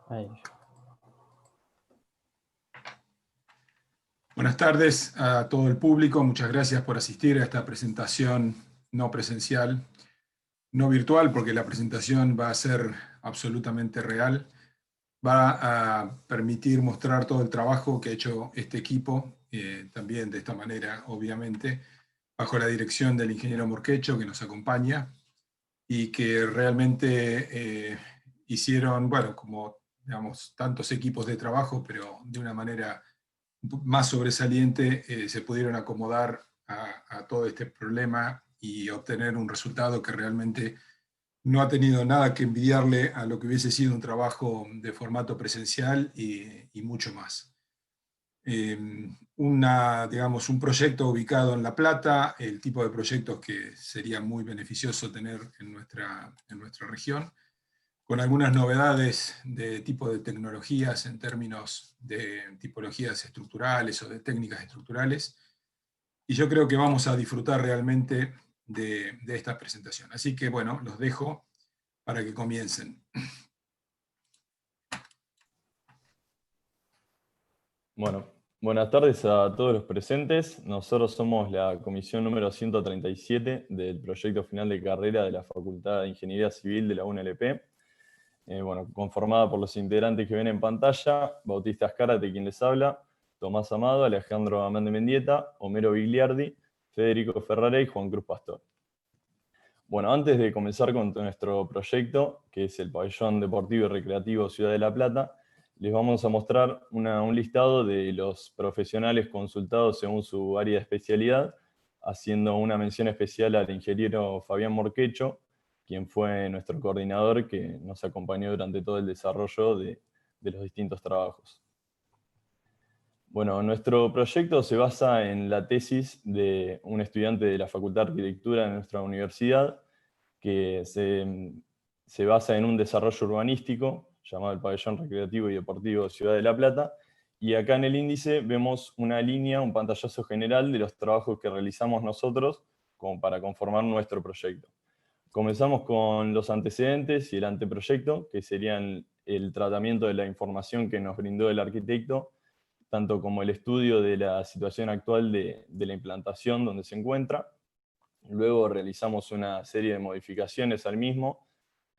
Ahí. Buenas tardes a todo el público. Muchas gracias por asistir a esta presentación no presencial, no virtual, porque la presentación va a ser absolutamente real. Va a permitir mostrar todo el trabajo que ha hecho este equipo, también de esta manera, obviamente, bajo la dirección del ingeniero Morquecho, que nos acompaña, y que realmente hicieron, bueno, como digamos, tantos equipos de trabajo, pero de una manera más sobresaliente, se pudieron acomodar a todo este problema y obtener un resultado que realmente no ha tenido nada que envidiarle a lo que hubiese sido un trabajo de formato presencial y mucho más. Digamos, un proyecto ubicado en La Plata, el tipo de proyectos que sería muy beneficioso tener en nuestra región, con algunas novedades de tipo de tecnologías en términos de tipologías estructurales o de técnicas estructurales. Y yo creo que vamos a disfrutar realmente de esta presentación. Así que bueno, los dejo para que comiencen. Bueno, buenas tardes a todos los presentes. Nosotros somos la comisión número 137 del proyecto final de carrera de la Facultad de Ingeniería Civil de la UNLP. Conformada por los integrantes que ven en pantalla: Bautista Azcárate, quien les habla, Tomás Amado, Alejandro Amande Mendieta, Homero Bigliardi, Federico Ferrara y Juan Cruz Pastor. Bueno, antes de comenzar con nuestro proyecto, que es el Pabellón Deportivo y Recreativo Ciudad de La Plata, les vamos a mostrar un listado de los profesionales consultados según su área de especialidad, haciendo una mención especial al ingeniero Fabián Morquecho, quien fue nuestro coordinador que nos acompañó durante todo el desarrollo de los distintos trabajos. Bueno, nuestro proyecto se basa en la tesis de un estudiante de la Facultad de Arquitectura de nuestra universidad, que se basa en un desarrollo urbanístico llamado el Pabellón Recreativo y Deportivo Ciudad de La Plata, y acá en el índice vemos una línea, un pantallazo general de los trabajos que realizamos nosotros como para conformar nuestro proyecto. Comenzamos con los antecedentes y el anteproyecto, que serían el tratamiento de la información que nos brindó el arquitecto, tanto como el estudio de la situación actual de la implantación donde se encuentra. Luego realizamos una serie de modificaciones al mismo,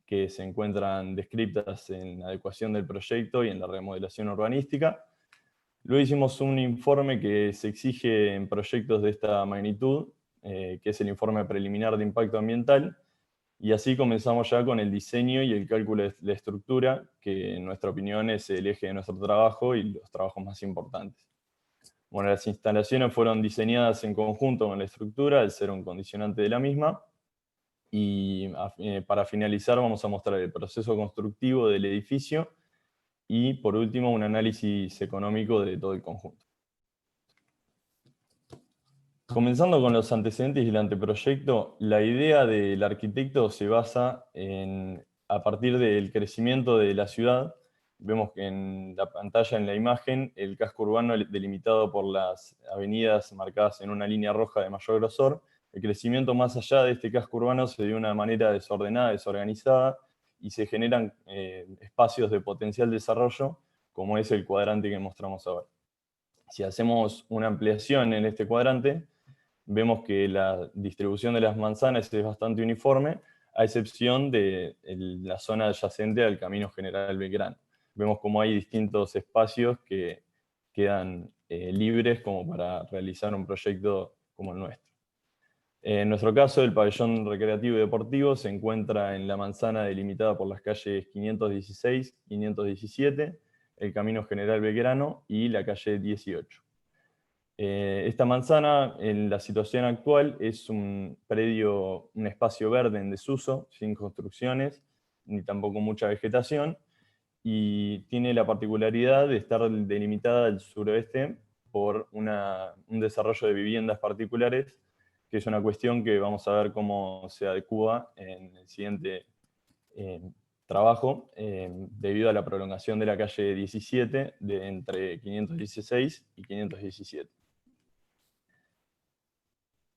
que se encuentran descritas en la adecuación del proyecto y en la remodelación urbanística. Luego hicimos un informe que se exige en proyectos de esta magnitud, que es el informe preliminar de impacto ambiental, y así comenzamos ya con el diseño y el cálculo de la estructura, que en nuestra opinión es el eje de nuestro trabajo y los trabajos más importantes. Bueno, las instalaciones fueron diseñadas en conjunto con la estructura, al ser un condicionante de la misma. Y para finalizar vamos a mostrar el proceso constructivo del edificio y, por último, un análisis económico de todo el conjunto. Comenzando con los antecedentes y el anteproyecto, la idea del arquitecto se basa a partir del crecimiento de la ciudad. Vemos que en la pantalla, en la imagen, el casco urbano delimitado por las avenidas marcadas en una línea roja de mayor grosor. El crecimiento más allá de este casco urbano se dio de una manera desordenada, desorganizada, y se generan espacios de potencial desarrollo, como es el cuadrante que mostramos ahora. Si hacemos una ampliación en este cuadrante, vemos que la distribución de las manzanas es bastante uniforme, a excepción de la zona adyacente al Camino General Belgrano. Vemos cómo hay distintos espacios que quedan libres como para realizar un proyecto como el nuestro. En nuestro caso, el pabellón recreativo y deportivo se encuentra en la manzana delimitada por las calles 516, 517, el Camino General Belgrano y la calle 18. Esta manzana, en la situación actual, es un predio, un espacio verde en desuso, sin construcciones, ni tampoco mucha vegetación, y tiene la particularidad de estar delimitada al suroeste por un desarrollo de viviendas particulares, que es una cuestión que vamos a ver cómo se adecúa en el siguiente trabajo, debido a la prolongación de la calle 17 entre 516 y 517.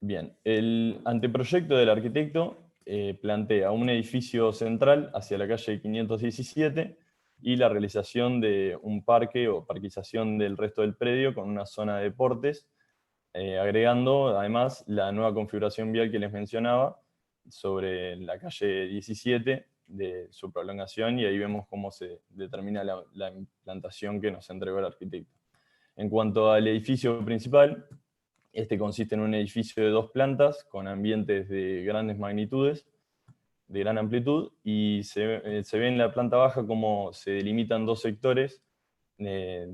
Bien, el anteproyecto del arquitecto plantea un edificio central hacia la calle 517, y la realización de un parque o parquización del resto del predio con una zona de deportes, agregando además la nueva configuración vial que les mencionaba sobre la calle 17 de su prolongación, y ahí vemos cómo se determina la implantación que nos entregó el arquitecto. En cuanto al edificio principal, este consiste en un edificio de 2 plantas con ambientes de grandes magnitudes, de gran amplitud, y se ve en la planta baja cómo se delimitan 2 sectores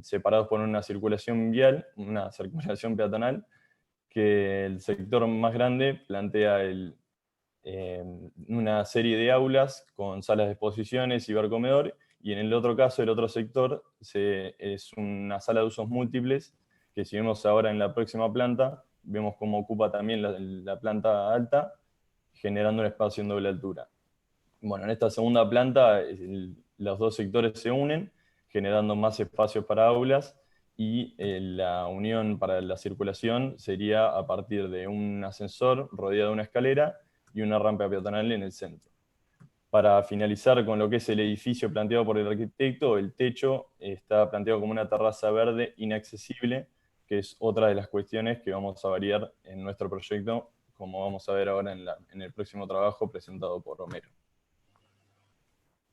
separados por una circulación vial, una circulación peatonal, que el sector más grande plantea una serie de aulas con salas de exposiciones y bar comedor, y en el otro caso, el otro sector, es una sala de usos múltiples, que si vemos ahora en la próxima planta, vemos cómo ocupa también la planta alta, generando un espacio en doble altura. Bueno, en esta segunda planta los 2 sectores se unen, generando más espacios para aulas, y la unión para la circulación sería a partir de un ascensor rodeado de una escalera y una rampa peatonal en el centro. Para finalizar con lo que es el edificio planteado por el arquitecto, el techo está planteado como una terraza verde inaccesible, que es otra de las cuestiones que vamos a variar en nuestro proyecto, como vamos a ver ahora en el próximo trabajo presentado por Romero.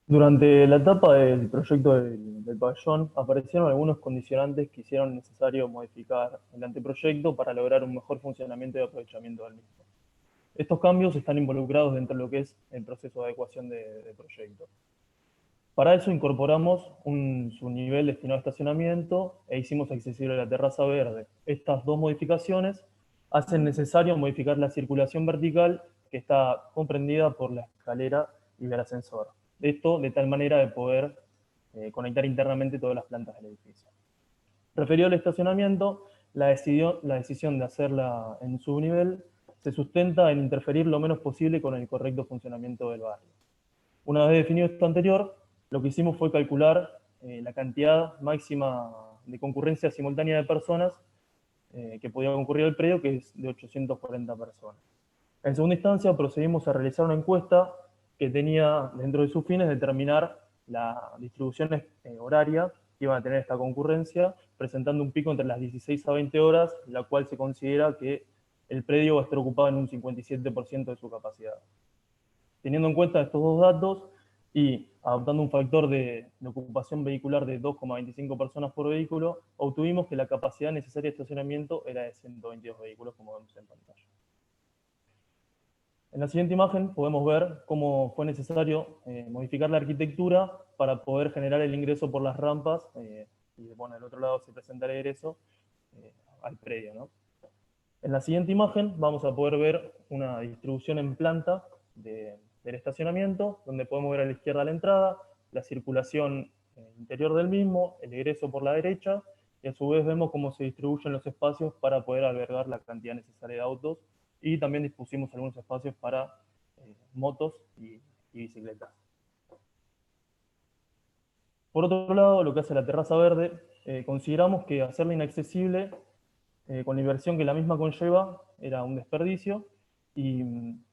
Durante la etapa del proyecto del pabellón aparecieron algunos condicionantes que hicieron necesario modificar el anteproyecto para lograr un mejor funcionamiento y aprovechamiento del mismo. Estos cambios están involucrados dentro de lo que es el proceso de adecuación de proyecto. Para eso incorporamos un subnivel destinado a estacionamiento e hicimos accesible la terraza verde. Estas 2 modificaciones hacen necesario modificar la circulación vertical que está comprendida por la escalera y el ascensor. Esto de tal manera de poder conectar internamente todas las plantas del edificio. Referido al estacionamiento, la decisión de hacerla en subnivel se sustenta en interferir lo menos posible con el correcto funcionamiento del barrio. Una vez definido esto anterior, lo que hicimos fue calcular la cantidad máxima de concurrencia simultánea de personas que podía concurrir al predio, que es de 840 personas. En segunda instancia, procedimos a realizar una encuesta que tenía dentro de sus fines determinar la distribución horaria que iba a tener esta concurrencia, presentando un pico entre las 16 a 20 horas, la cual se considera que el predio va a estar ocupado en un 57% de su capacidad. Teniendo en cuenta estos 2 datos y adoptando un factor de ocupación vehicular de 2,25 personas por vehículo, obtuvimos que la capacidad necesaria de estacionamiento era de 122 vehículos, como vemos en pantalla. En la siguiente imagen podemos ver cómo fue necesario modificar la arquitectura para poder generar el ingreso por las rampas, y bueno, del otro lado se presenta el egreso al predio, ¿no? En la siguiente imagen vamos a poder ver una distribución en planta del estacionamiento, donde podemos ver a la izquierda la entrada, la circulación interior del mismo, el egreso por la derecha, y a su vez vemos cómo se distribuyen los espacios para poder albergar la cantidad necesaria de autos, y también dispusimos algunos espacios para motos y bicicletas. Por otro lado, lo que hace la terraza verde, consideramos que hacerla inaccesible con la inversión que la misma conlleva era un desperdicio, y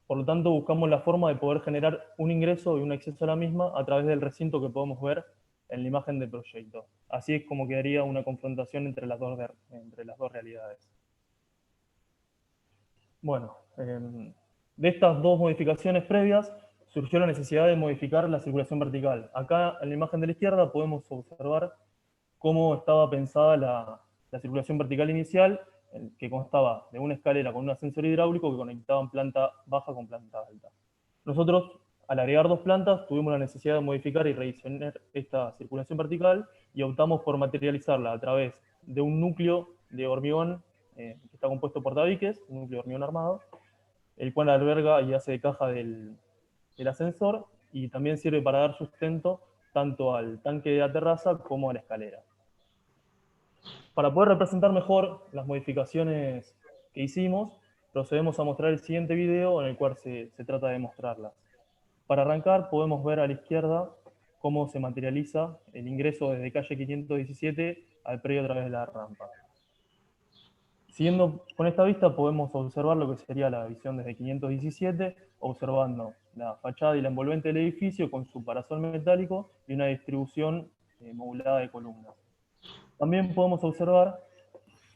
por lo tanto buscamos la forma de poder generar un ingreso y un acceso a la misma a través del recinto que podemos ver en la imagen del proyecto. Así es como quedaría una confrontación entre las dos realidades. Bueno, de estas 2 modificaciones previas surgió la necesidad de modificar la circulación vertical. Acá en la imagen de la izquierda podemos observar cómo estaba pensada la circulación vertical inicial, que constaba de una escalera con un ascensor hidráulico que conectaban planta baja con planta alta. Nosotros, al agregar 2 plantas, tuvimos la necesidad de modificar y rediseñar esta circulación vertical y optamos por materializarla a través de un núcleo de hormigón que está compuesto por tabiques, un núcleo de hormigón armado, el cual alberga y hace de caja del ascensor, y también sirve para dar sustento tanto al tanque de la terraza como a la escalera. Para poder representar mejor las modificaciones que hicimos, procedemos a mostrar el siguiente video en el cual se trata de mostrarlas. Para arrancar, podemos ver a la izquierda cómo se materializa el ingreso desde calle 517 al predio a través de la rampa. Siguiendo con esta vista podemos observar lo que sería la visión desde 517, observando la fachada y la envolvente del edificio con su parasol metálico y una distribución modulada de columnas. También podemos observar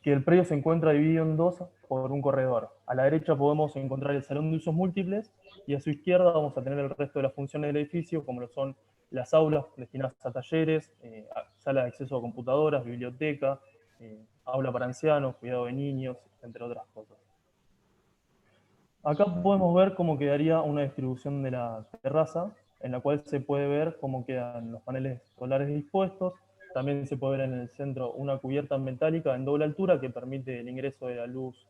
que el predio se encuentra dividido en dos por un corredor. A la derecha podemos encontrar el salón de usos múltiples y a su izquierda vamos a tener el resto de las funciones del edificio, como lo son las aulas destinadas a talleres, sala de acceso a computadoras, biblioteca, aula para ancianos, cuidado de niños, entre otras cosas. Acá podemos ver cómo quedaría una distribución de la terraza, en la cual se puede ver cómo quedan los paneles solares dispuestos. También se puede ver en el centro una cubierta metálica en doble altura que permite el ingreso de la luz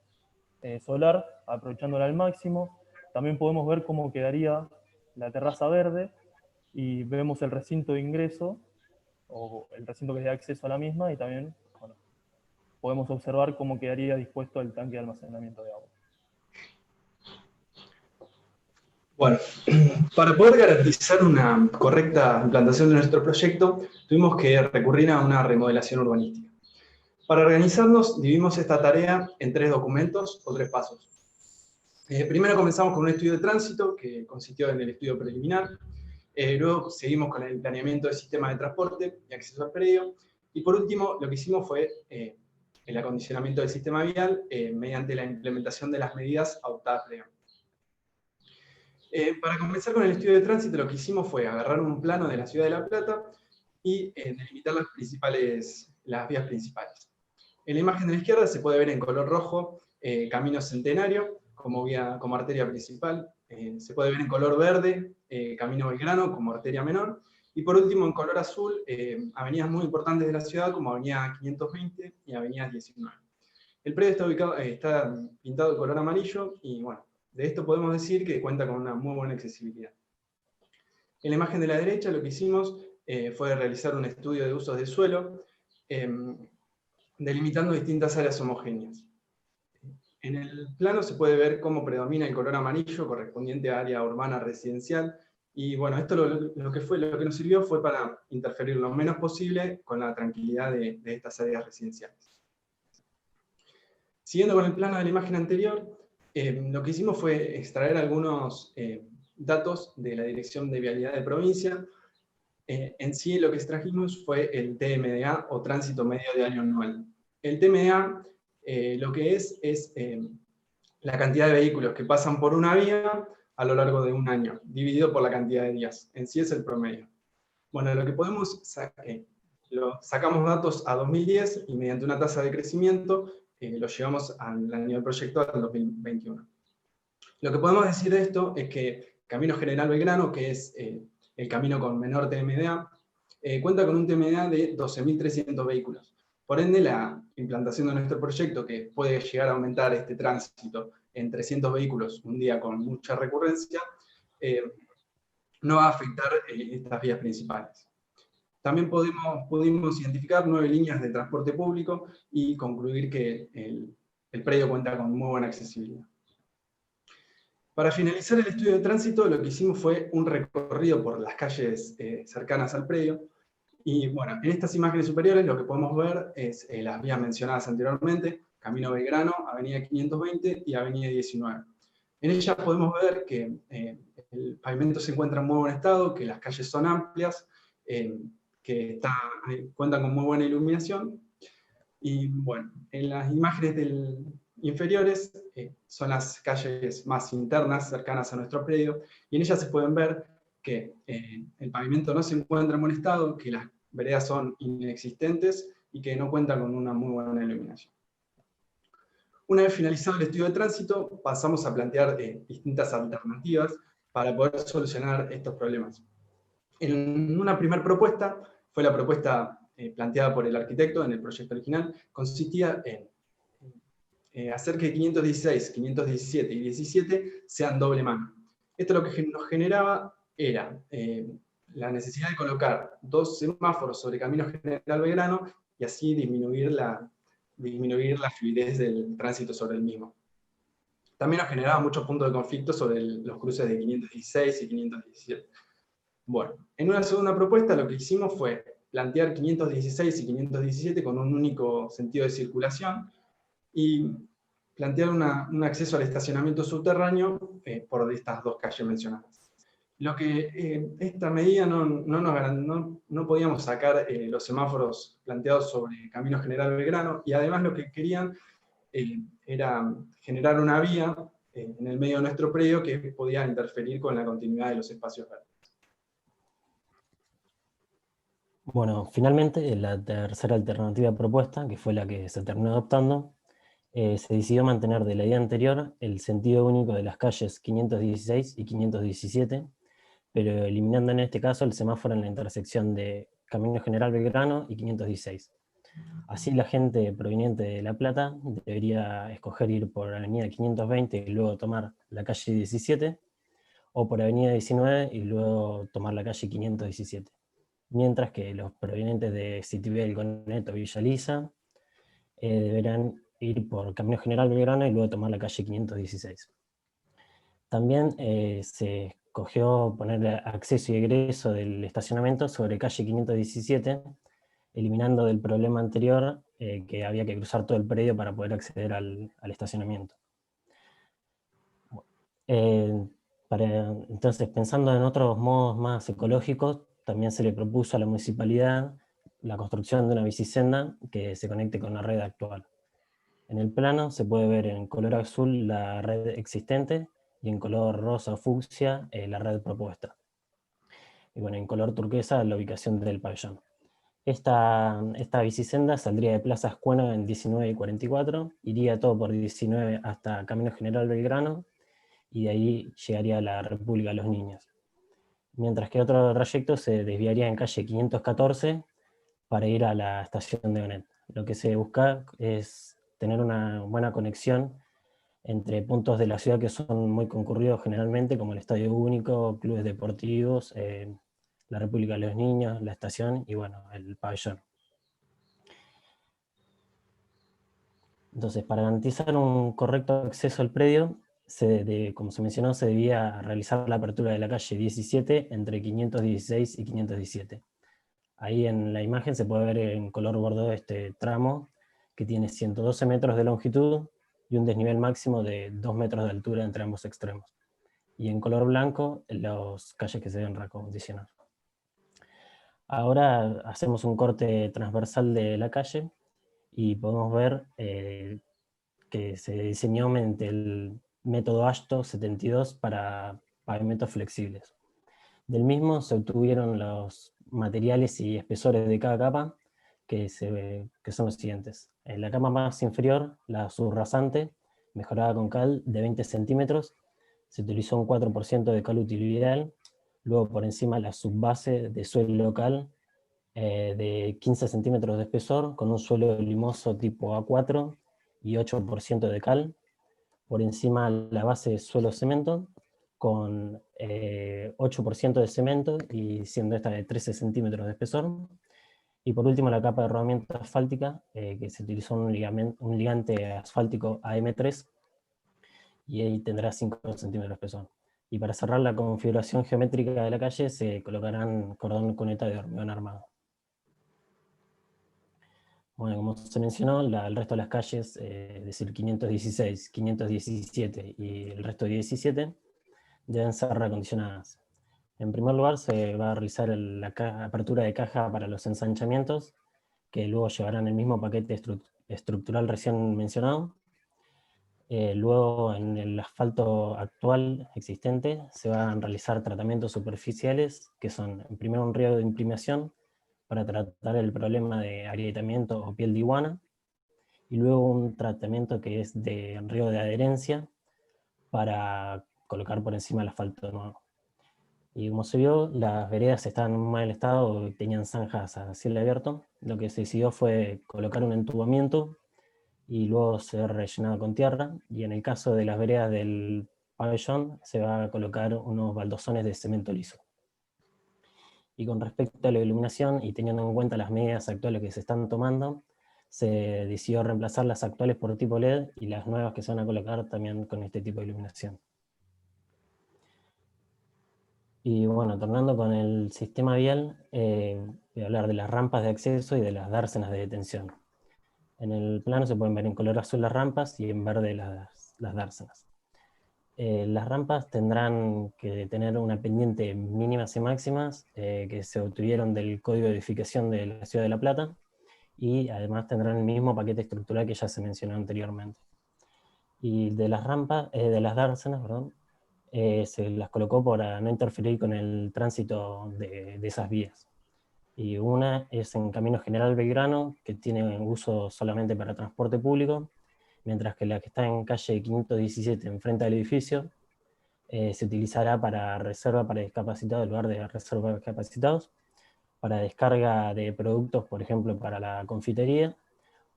solar, aprovechándola al máximo. También podemos ver cómo quedaría la terraza verde y vemos el recinto de ingreso, o el recinto que da acceso a la misma, y también podemos observar cómo quedaría dispuesto el tanque de almacenamiento de agua. Bueno, para poder garantizar una correcta implantación de nuestro proyecto, tuvimos que recurrir a una remodelación urbanística. Para organizarnos, dividimos esta tarea en 3 documentos o 3 pasos. Primero comenzamos con un estudio de tránsito, que consistió en el estudio preliminar. Luego seguimos con el planeamiento del sistema de transporte y acceso al predio. Y por último, lo que hicimos fue el acondicionamiento del sistema vial mediante la implementación de las medidas adoptadas previamente. Para comenzar con el estudio de tránsito, lo que hicimos fue agarrar un plano de la ciudad de La Plata y delimitar las vías principales. En la imagen de la izquierda se puede ver en color rojo Camino Centenario como arteria principal. Se puede ver en color verde Camino Belgrano como arteria menor. Y por último, en color azul, avenidas muy importantes de la ciudad como Avenida 520 y Avenida 19. El predio está pintado de color amarillo y bueno, de esto podemos decir que cuenta con una muy buena accesibilidad. En la imagen de la derecha lo que hicimos fue realizar un estudio de usos del suelo, delimitando distintas áreas homogéneas. En el plano se puede ver cómo predomina el color amarillo correspondiente a área urbana residencial, y bueno, esto lo que nos sirvió fue para interferir lo menos posible con la tranquilidad de estas áreas residenciales. Siguiendo con el plano de la imagen anterior, lo que hicimos fue extraer algunos datos de la Dirección de Vialidad de Provincia. En sí lo que extrajimos fue el TMDA, o Tránsito Medio Diario Anual. El TMDA lo que es la cantidad de vehículos que pasan por una vía a lo largo de un año, dividido por la cantidad de días. En sí es el promedio. Bueno, lo que podemos sacamos datos a 2010 y mediante una tasa de crecimiento lo llevamos al nivel proyectual del 2021. Lo que podemos decir de esto es que Camino General Belgrano, que es el camino con menor TMDA, cuenta con un TMDA de 12.300 vehículos. Por ende, la implantación de nuestro proyecto, que puede llegar a aumentar este tránsito en 300 vehículos un día con mucha recurrencia, no va a afectar estas vías principales. También pudimos identificar 9 líneas de transporte público y concluir que el predio cuenta con muy buena accesibilidad. Para finalizar el estudio de tránsito, lo que hicimos fue un recorrido por las calles cercanas al predio. Y bueno, en estas imágenes superiores lo que podemos ver es las vías mencionadas anteriormente, Camino Belgrano, Avenida 520 y Avenida 19. En ellas podemos ver que el pavimento se encuentra en muy buen estado, que las calles son amplias, que cuentan con muy buena iluminación. Y bueno, en las imágenes inferiores son las calles más internas, cercanas a nuestro predio, y en ellas se pueden ver que el pavimento no se encuentra en buen estado, que las veredas son inexistentes y que no cuentan con una muy buena iluminación. Una vez finalizado el estudio de tránsito, pasamos a plantear distintas alternativas para poder solucionar estos problemas. En una primera propuesta, fue la propuesta planteada por el arquitecto en el proyecto original, consistía en hacer que 516, 517 y 17 sean doble mano. Esto lo que nos generaba era la necesidad de colocar 2 semáforos sobre Camino General Belgrano y así disminuir la fluidez del tránsito sobre el mismo. También nos generaba muchos puntos de conflicto sobre los cruces de 516 y 517. Bueno, en una segunda propuesta lo que hicimos fue plantear 516 y 517 con un único sentido de circulación, y plantear un acceso al estacionamiento subterráneo por estas dos calles mencionadas. Lo que esta medida no podíamos sacar los semáforos planteados sobre Camino General Belgrano, y además lo que querían era generar una vía en el medio de nuestro predio que podía interferir con la continuidad de los espacios verdes. Bueno, finalmente la tercera alternativa propuesta, que fue la que se terminó adoptando, se decidió mantener de la idea anterior el sentido único de las calles 516 y 517, pero eliminando en este caso el semáforo en la intersección de Camino General Belgrano y 516. Así la gente proveniente de La Plata debería escoger ir por Avenida 520 y luego tomar la calle 17, o por Avenida 19 y luego tomar la calle 517. Mientras que los provenientes de Citibel, Gonet o Villa Lisa deberán ir por Camino General Belgrano y luego tomar la calle 516. También se escogió poner acceso y egreso del estacionamiento sobre calle 517, eliminando del problema anterior que había que cruzar todo el predio para poder acceder al estacionamiento. Entonces, pensando en otros modos más ecológicos, también se le propuso a la municipalidad la construcción de una bicisenda que se conecte con la red actual. En el plano se puede ver en color azul la red existente y en color rosa o fucsia la red propuesta. Y bueno, en color turquesa la ubicación del pabellón. Esta bicisenda saldría de Plaza Escuena en 19 y 44, iría todo por 19 hasta Camino General Belgrano, y de ahí llegaría a la República de los Niños. Mientras que otro trayecto se desviaría en calle 514 para ir a la estación de Gonet. Lo que se busca es tener una buena conexión entre puntos de la ciudad que son muy concurridos generalmente, como el Estadio Único, clubes deportivos, la República de los Niños, la estación y bueno, el pabellón. Entonces, para garantizar un correcto acceso al predio, como se mencionó, se debía realizar la apertura de la calle 17 entre 516 y 517. Ahí en la imagen se puede ver en color bordeaux este tramo, que tiene 112 metros de longitud y un desnivel máximo de 2 metros de altura entre ambos extremos. Y en color blanco, las calles que se deben reacondicionar. Ahora hacemos un corte transversal de la calle y podemos ver que se diseñó mediante el método ASHTO 72 para pavimentos flexibles. Del mismo se obtuvieron los materiales y espesores de cada capa, que son los siguientes. En la capa más inferior, la subrasante, mejorada con cal de 20 centímetros, se utilizó un 4% de cal utilidad. Luego por encima la subbase de suelo local de 15 centímetros de espesor, con un suelo limoso tipo A4 y 8% de cal. Por encima la base de suelo cemento, con 8% de cemento, y siendo esta de 13 centímetros de espesor. Y por último la capa de rodamiento asfáltica, que se utilizó un ligante asfáltico AM3, y ahí tendrá 5 centímetros de espesor. Y para cerrar la configuración geométrica de la calle se colocarán cordón cuneta de hormigón armado. Bueno, como se mencionó, el resto de las calles, es decir, 516, 517 y el resto de 17, deben ser reacondicionadas. En primer lugar, se va a realizar la apertura de caja para los ensanchamientos, que luego llevarán el mismo paquete estructural recién mencionado. Luego, en el asfalto actual existente, se van a realizar tratamientos superficiales, que son, en primero, un riego de imprimación, para tratar el problema de agrietamiento o piel de iguana, y luego un tratamiento que es de riego de adherencia para colocar por encima el asfalto nuevo. Y como se vio, las veredas estaban en un mal estado, tenían zanjas a cielo abierto. Lo que se decidió fue colocar un entubamiento y luego ser rellenado con tierra, y en el caso de las veredas del pabellón se va a colocar unos baldosones de cemento liso. Y con respecto a la iluminación, y teniendo en cuenta las medidas actuales que se están tomando, se decidió reemplazar las actuales por tipo LED y las nuevas que se van a colocar también con este tipo de iluminación. Y bueno, tornando con el sistema vial, voy a hablar de las rampas de acceso y de las dársenas de detención. En el plano se pueden ver en color azul las rampas y en verde las dársenas. Las rampas tendrán que tener una pendiente mínimas y máximas que se obtuvieron del Código de Edificación de la Ciudad de La Plata, y además tendrán el mismo paquete estructural que ya se mencionó anteriormente. Y de las rampas, de las dársenas, perdón, se las colocó para no interferir con el tránsito de esas vías. Y una es en Camino General Belgrano, que tiene uso solamente para transporte público, mientras que la que está en calle 517, enfrente del edificio, se utilizará para reserva para discapacitados, en lugar de reserva para discapacitados, para descarga de productos, por ejemplo, para la confitería,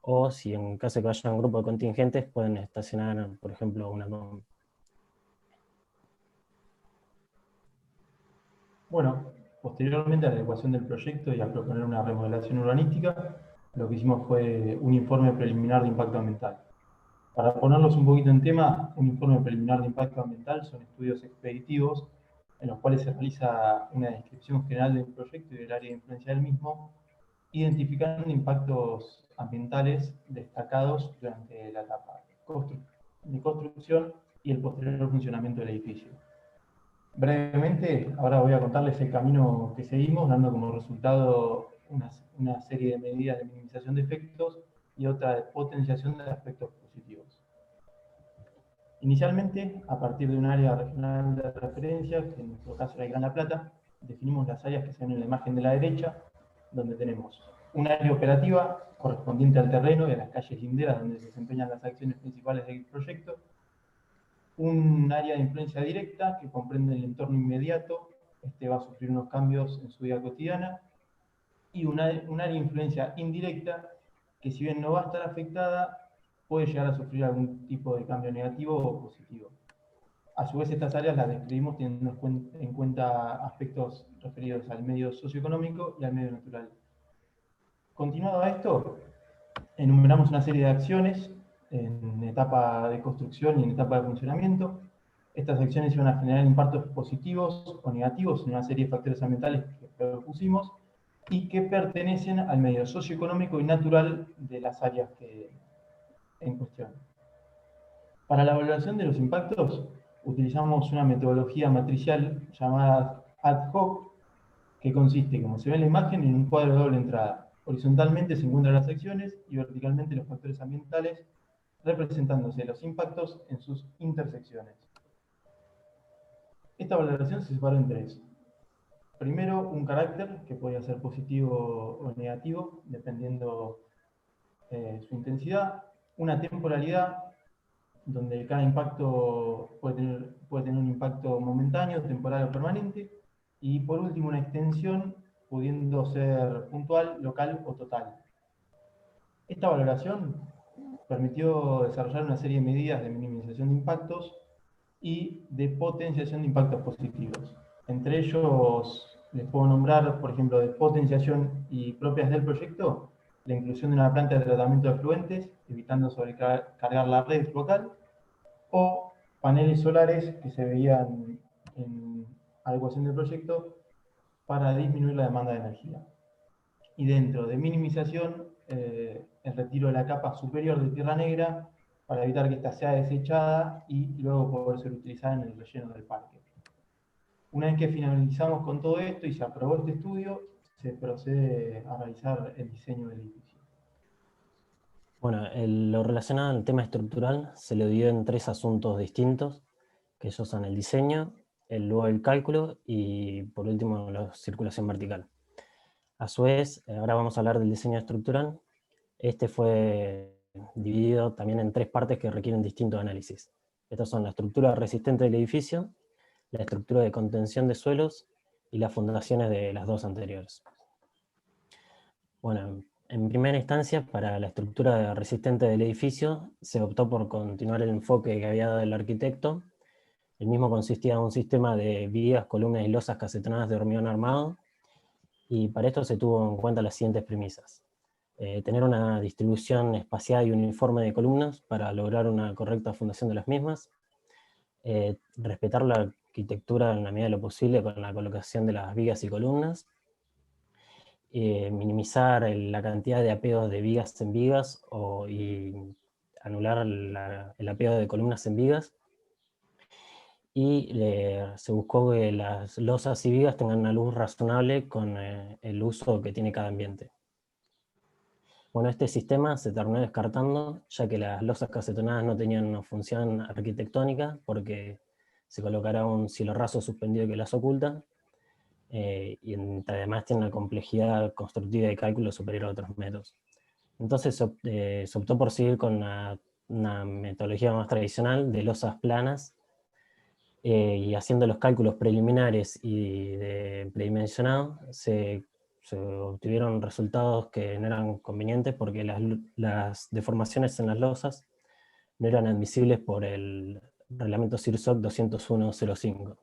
o si en caso de que vaya un grupo de contingentes, pueden estacionar, por ejemplo, una combi. Bueno, posteriormente a la adecuación del proyecto y a proponer una remodelación urbanística, lo que hicimos fue un informe preliminar de impacto ambiental. Para ponerlos un poquito en tema, un informe preliminar de impacto ambiental son estudios expeditivos en los cuales se realiza una descripción general del proyecto y del área de influencia del mismo, identificando impactos ambientales destacados durante la etapa de construcción y el posterior funcionamiento del edificio. Brevemente, ahora voy a contarles el camino que seguimos, dando como resultado una serie de medidas de minimización de efectos y otra de potenciación de aspectos positivos. Inicialmente, a partir de un área regional de referencia, que en nuestro caso era el Gran La Plata, definimos las áreas que se ven en la imagen de la derecha, donde tenemos un área operativa correspondiente al terreno y a las calles linderas donde se desempeñan las acciones principales del proyecto, un área de influencia directa que comprende el entorno inmediato, este va a sufrir unos cambios en su vida cotidiana, y un área de influencia indirecta que, si bien no va a estar afectada, puede llegar a sufrir algún tipo de cambio negativo o positivo. A su vez, estas áreas las describimos teniendo en cuenta aspectos referidos al medio socioeconómico y al medio natural. Continuado a esto, enumeramos una serie de acciones en etapa de construcción y en etapa de funcionamiento. Estas acciones iban a generar impactos positivos o negativos en una serie de factores ambientales que propusimos y que pertenecen al medio socioeconómico y natural de las áreas en cuestión. Para la evaluación de los impactos, utilizamos una metodología matricial llamada ad hoc, que consiste, como se ve en la imagen, en un cuadro de doble entrada. Horizontalmente se encuentran las acciones y verticalmente los factores ambientales, representándose los impactos en sus intersecciones. Esta valoración se separó en tres. Primero, un carácter, que podía ser positivo o negativo, dependiendo su intensidad. Una temporalidad, donde cada impacto puede tener un impacto momentáneo, temporal o permanente. Y por último, una extensión, pudiendo ser puntual, local o total. Esta valoración permitió desarrollar una serie de medidas de minimización de impactos y de potenciación de impactos positivos. Entre ellos les puedo nombrar, por ejemplo, de potenciación y propias del proyecto, la inclusión de una planta de tratamiento de efluentes, evitando sobrecargar la red local, o paneles solares que se veían en adecuación del proyecto para disminuir la demanda de energía. Y dentro de minimización, el retiro de la capa superior de tierra negra para evitar que ésta sea desechada y luego poder ser utilizada en el relleno del parque. Una vez que finalizamos con todo esto y se aprobó este estudio, se procede a realizar el diseño del edificio. Bueno, lo relacionado al tema estructural se lo dividió en tres asuntos distintos, que ellos son el diseño, luego el cálculo y por último la circulación vertical. A su vez, ahora vamos a hablar del diseño estructural. Este fue dividido también en tres partes que requieren distinto análisis. Estas son la estructura resistente del edificio, la estructura de contención de suelos y las fundaciones de las dos anteriores. Bueno, en primera instancia, para la estructura resistente del edificio, se optó por continuar el enfoque que había dado el arquitecto. El mismo consistía en un sistema de vigas, columnas y losas casetonadas de hormigón armado, y para esto se tuvo en cuenta las siguientes premisas. Tener una distribución espaciada y uniforme de columnas para lograr una correcta fundación de las mismas, respetar la arquitectura en la medida de lo posible con la colocación de las vigas y columnas, minimizar la cantidad de apeos de vigas en vigas y anular el apeo de columnas en vigas. Y se buscó que las losas y vigas tengan una luz razonable con el uso que tiene cada ambiente. Bueno, este sistema se terminó descartando, ya que las losas casetonadas no tenían una función arquitectónica, porque se colocará un cielo raso suspendido que las oculta, y además tiene una complejidad constructiva de cálculo superior a otros métodos. Entonces se optó por seguir con una metodología más tradicional de losas planas, y haciendo los cálculos preliminares y de predimensionado, se obtuvieron resultados que no eran convenientes porque las deformaciones en las losas no eran admisibles por el reglamento CIRSOC 201.05.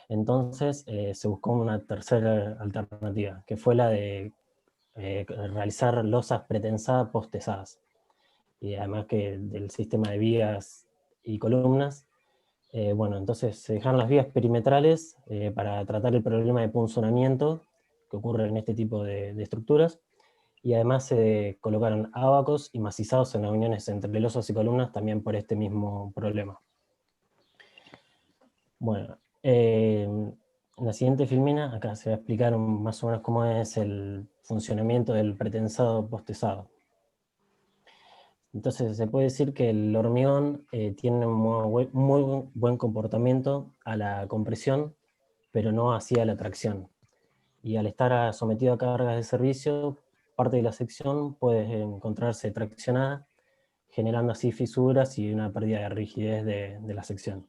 Entonces se buscó una tercera alternativa, que fue la de realizar losas pretensadas postesadas. Y además que del sistema de vigas y columnas, bueno, entonces se dejaron las vías perimetrales para tratar el problema de punzonamiento que ocurre en este tipo de estructuras, y además se colocaron ábacos y macizados en las uniones entre losas y columnas también por este mismo problema. Bueno, en la siguiente filmina, acá se va a explicar más o menos cómo es el funcionamiento del pretensado postesado. Entonces se puede decir que el hormigón tiene un muy buen comportamiento a la compresión, pero no hacia la tracción. Y al estar sometido a cargas de servicio, parte de la sección puede encontrarse traccionada, generando así fisuras y una pérdida de rigidez de la sección.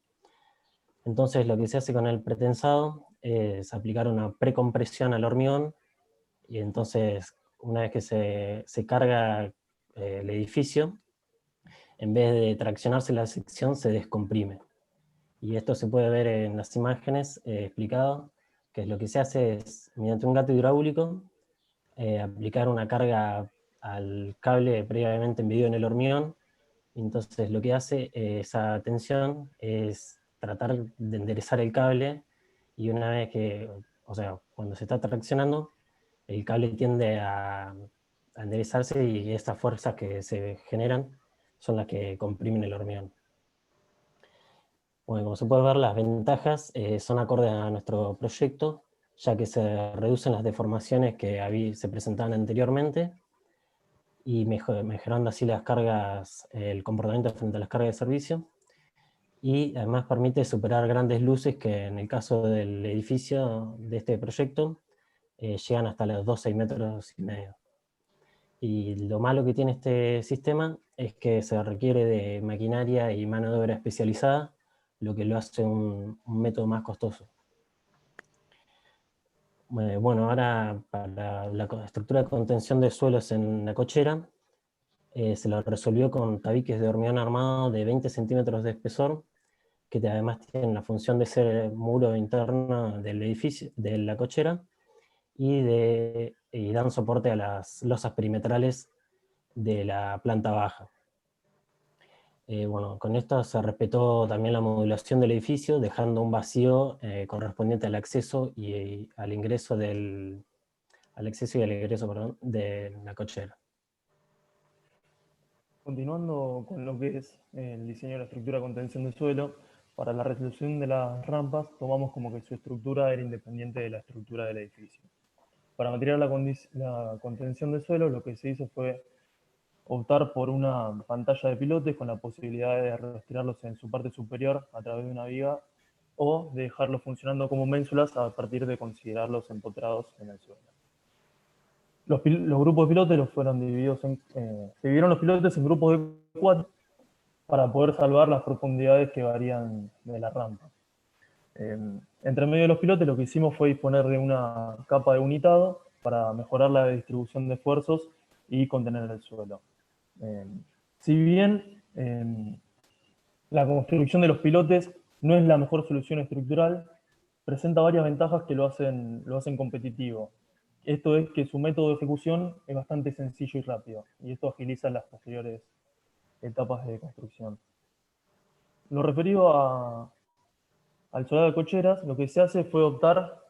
Entonces lo que se hace con el pretensado es aplicar una precompresión al hormigón, y entonces una vez que se carga el edificio, en vez de traccionarse la sección, se descomprime. Y esto se puede ver en las imágenes explicado, que lo que se hace es, mediante un gato hidráulico, aplicar una carga al cable previamente embedido en el hormigón. Entonces lo que hace esa tensión es tratar de enderezar el cable, y una vez que, o sea, cuando se está traccionando, el cable tiende a enderezarse, y estas fuerzas que se generan son las que comprimen el hormigón. Bueno, como se puede ver, las ventajas son acordes a nuestro proyecto, ya que se reducen las deformaciones que se presentaban anteriormente, y mejorando así las cargas, el comportamiento frente a las cargas de servicio, y además permite superar grandes luces que en el caso del edificio de este proyecto llegan hasta los 12,5 metros. Y lo malo que tiene este sistema es que se requiere de maquinaria y mano de obra especializada, lo que lo hace un método más costoso. Bueno, ahora para la estructura de contención de suelos en la cochera, se lo resolvió con tabiques de hormigón armado de 20 centímetros de espesor, que además tienen la función de ser el muro interno del edificio, de la cochera, y dan soporte a las losas perimetrales de la planta baja. Bueno, con esto se respetó también la modulación del edificio, dejando un vacío correspondiente al acceso y al ingreso al acceso y al ingreso, perdón, de la cochera. Continuando con lo que es el diseño de la estructura de contención de suelo, para la resolución de las rampas tomamos como que su estructura era independiente de la estructura del edificio. Para material la contención de suelo, lo que se hizo fue optar por una pantalla de pilotes con la posibilidad de retirarlos en su parte superior a través de una viga, o de dejarlos funcionando como ménsulas a partir de considerarlos empotrados en el suelo. Los grupos de pilotes los fueron divididos se dividieron los pilotes en grupos de 4 para poder salvar las profundidades que varían de la rampa. Entre medio de los pilotes lo que hicimos fue disponer de una capa de unitado para mejorar la distribución de esfuerzos y contener el suelo. Si bien la construcción de los pilotes no es la mejor solución estructural, presenta varias ventajas que lo hacen competitivo. Esto es que su método de ejecución es bastante sencillo y rápido, y esto agiliza las posteriores etapas de construcción. Lo referido al soldado de cocheras, lo que se hace fue optar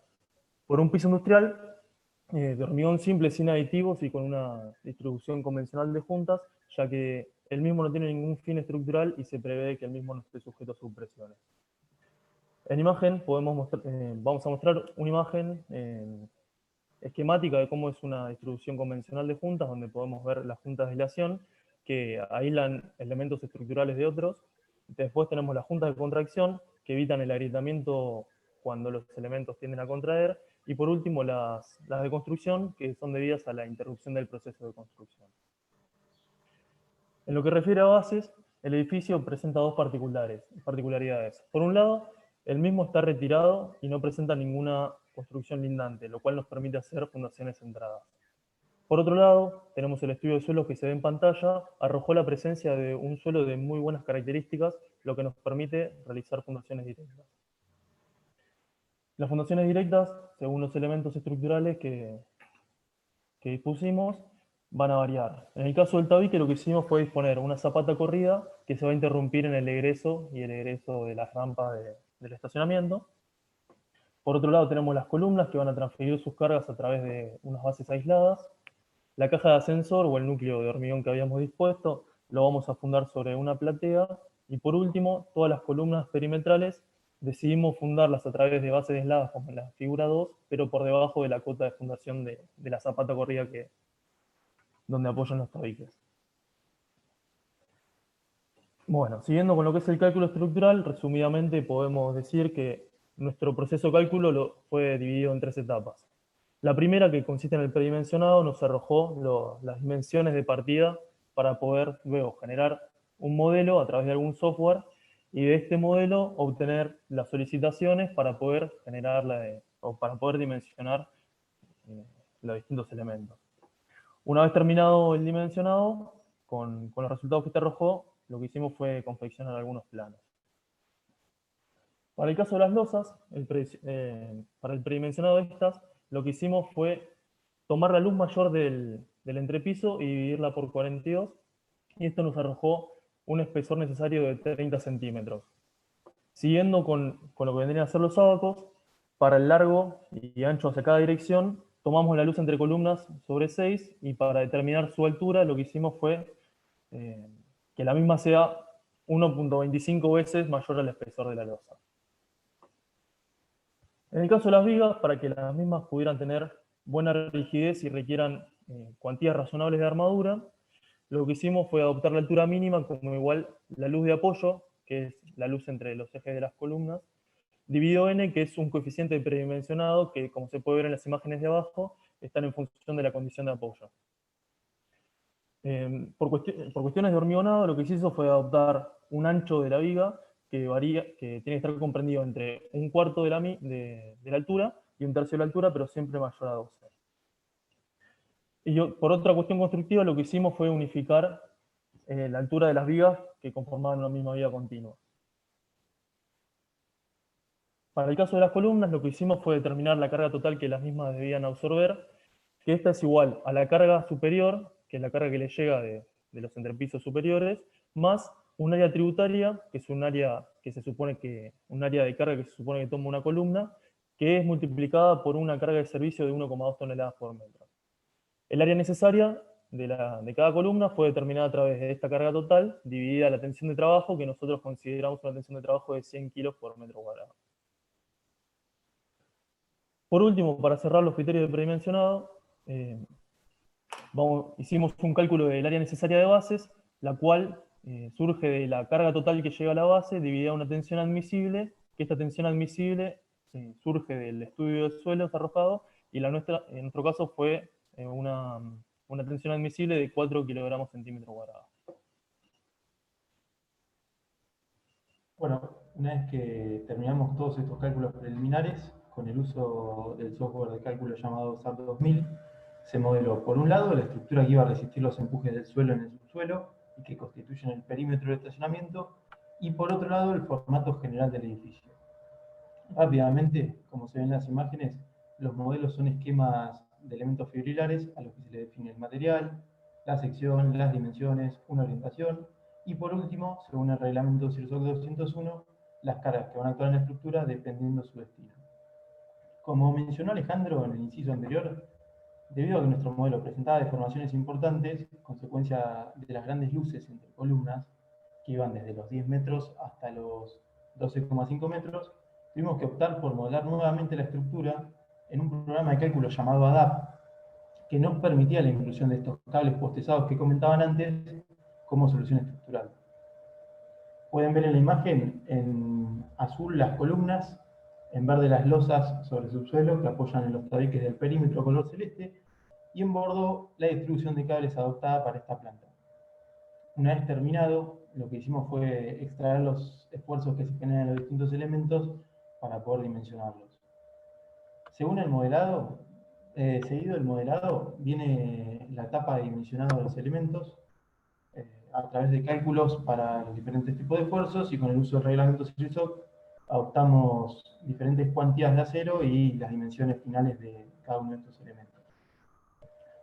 por un piso industrial de hormigón simple sin aditivos y con una distribución convencional de juntas, ya que el mismo no tiene ningún fin estructural y se prevé que el mismo no esté sujeto a subpresiones. En imagen vamos a mostrar una imagen esquemática de cómo es una distribución convencional de juntas, donde podemos ver las juntas de aislación, que aíslan elementos estructurales de otros. Después tenemos las juntas de contracción, que evitan el agrietamiento cuando los elementos tienden a contraer. Y por último, las de construcción, que son debidas a la interrupción del proceso de construcción. En lo que refiere a bases, el edificio presenta dos particularidades. Por un lado, el mismo está retirado y no presenta ninguna construcción lindante, lo cual nos permite hacer fundaciones centradas. Por otro lado, tenemos el estudio de suelos que se ve en pantalla, arrojó la presencia de un suelo de muy buenas características, lo que nos permite realizar fundaciones directas. Las fundaciones directas, según los elementos estructurales que dispusimos, van a variar. En el caso del tabique, lo que hicimos fue disponer una zapata corrida que se va a interrumpir en el egreso y el egreso de las rampas del estacionamiento. Por otro lado, tenemos las columnas que van a transferir sus cargas a través de unas bases aisladas. La caja de ascensor o el núcleo de hormigón que habíamos dispuesto lo vamos a fundar sobre una platea. Y por último, todas las columnas perimetrales decidimos fundarlas a través de bases aisladas como en la figura 2, pero por debajo de la cota de fundación de la zapata corrida donde apoyan los tabiques. Bueno, siguiendo con lo que es el cálculo estructural, resumidamente podemos decir que nuestro proceso de cálculo fue dividido en tres etapas. La primera, que consiste en el predimensionado, nos arrojó las dimensiones de partida para poder luego generar un modelo a través de algún software y de este modelo obtener las solicitaciones para poder o para poder dimensionar los distintos elementos. Una vez terminado el dimensionado, con los resultados que te arrojó, lo que hicimos fue confeccionar algunos planos. Para el caso de las losas, para el predimensionado de estas, lo que hicimos fue tomar la luz mayor del entrepiso y dividirla por 42, y esto nos arrojó un espesor necesario de 30 centímetros. Siguiendo con lo que vendrían a ser los ábacos, para el largo y ancho hacia cada dirección, tomamos la luz entre columnas sobre 6, y para determinar su altura lo que hicimos fue que la misma sea 1.25 veces mayor al espesor de la losa. En el caso de las vigas, para que las mismas pudieran tener buena rigidez y requieran cuantías razonables de armadura, lo que hicimos fue adoptar la altura mínima como igual la luz de apoyo, que es la luz entre los ejes de las columnas, dividido n, que es un coeficiente predimensionado que, como se puede ver en las imágenes de abajo, están en función de la condición de apoyo. Por cuestiones de hormigonado, lo que se hizo fue adoptar un ancho de la viga que tiene que estar comprendido entre 1/4 de la altura y 1/3 de la altura, pero siempre mayor a 12. Y por otra cuestión constructiva, lo que hicimos fue unificar la altura de las vigas que conformaban una misma viga continua. Para el caso de las columnas, lo que hicimos fue determinar la carga total que las mismas debían absorber, que esta es igual a la carga superior, que es la carga que le llega de los entrepisos superiores, más un área tributaria, que es un área de carga que se supone que toma una columna, que es multiplicada por una carga de servicio de 1,2 toneladas por metro. El área necesaria de cada columna fue determinada a través de esta carga total, dividida la tensión de trabajo, que nosotros consideramos una tensión de trabajo de 100 kilos por metro cuadrado. Por último, para cerrar los criterios de predimensionado, hicimos un cálculo del área necesaria de bases, la cual surge de la carga total que llega a la base, dividida a una tensión admisible, que esta tensión admisible surge del estudio de suelos arrojado, y en nuestro caso fue una tensión admisible de 4 kilogramos centímetro cuadrado. Bueno, una vez que terminamos todos estos cálculos preliminares, con el uso del software de cálculo llamado SAP 2000, se modeló, por un lado, la estructura que iba a resistir los empujes del suelo en el subsuelo y que constituyen el perímetro del estacionamiento, y por otro lado, el formato general del edificio. Rápidamente, como se ven en las imágenes, los modelos son esquemas de elementos fibrilares a los que se le define el material, la sección, las dimensiones, una orientación, y por último, según el reglamento CIRSOC 201, las cargas que van a actuar en la estructura dependiendo de su destino. Como mencionó Alejandro en el inciso anterior, Debido a que nuestro modelo presentaba deformaciones importantes, consecuencia de las grandes luces entre columnas, que iban desde los 10 metros hasta los 12,5 metros, tuvimos que optar por modelar nuevamente la estructura en un programa de cálculo llamado ADAP, que nos permitía la inclusión de estos cables postezados que comentaban antes como solución estructural. Pueden ver en la imagen en azul las columnas, en verde las losas sobre el subsuelo que apoyan en los tabiques del perímetro color celeste, y en bordo la distribución de cables adoptada para esta planta. Una vez terminado, lo que hicimos fue extraer los esfuerzos que se generan en los distintos elementos para poder dimensionarlos. Según el modelado, seguido el modelado, viene la etapa de dimensionado de los elementos a través de cálculos para los diferentes tipos de esfuerzos, y con el uso del reglamento CIRISOC adoptamos diferentes cuantías de acero y las dimensiones finales de cada uno de estos elementos.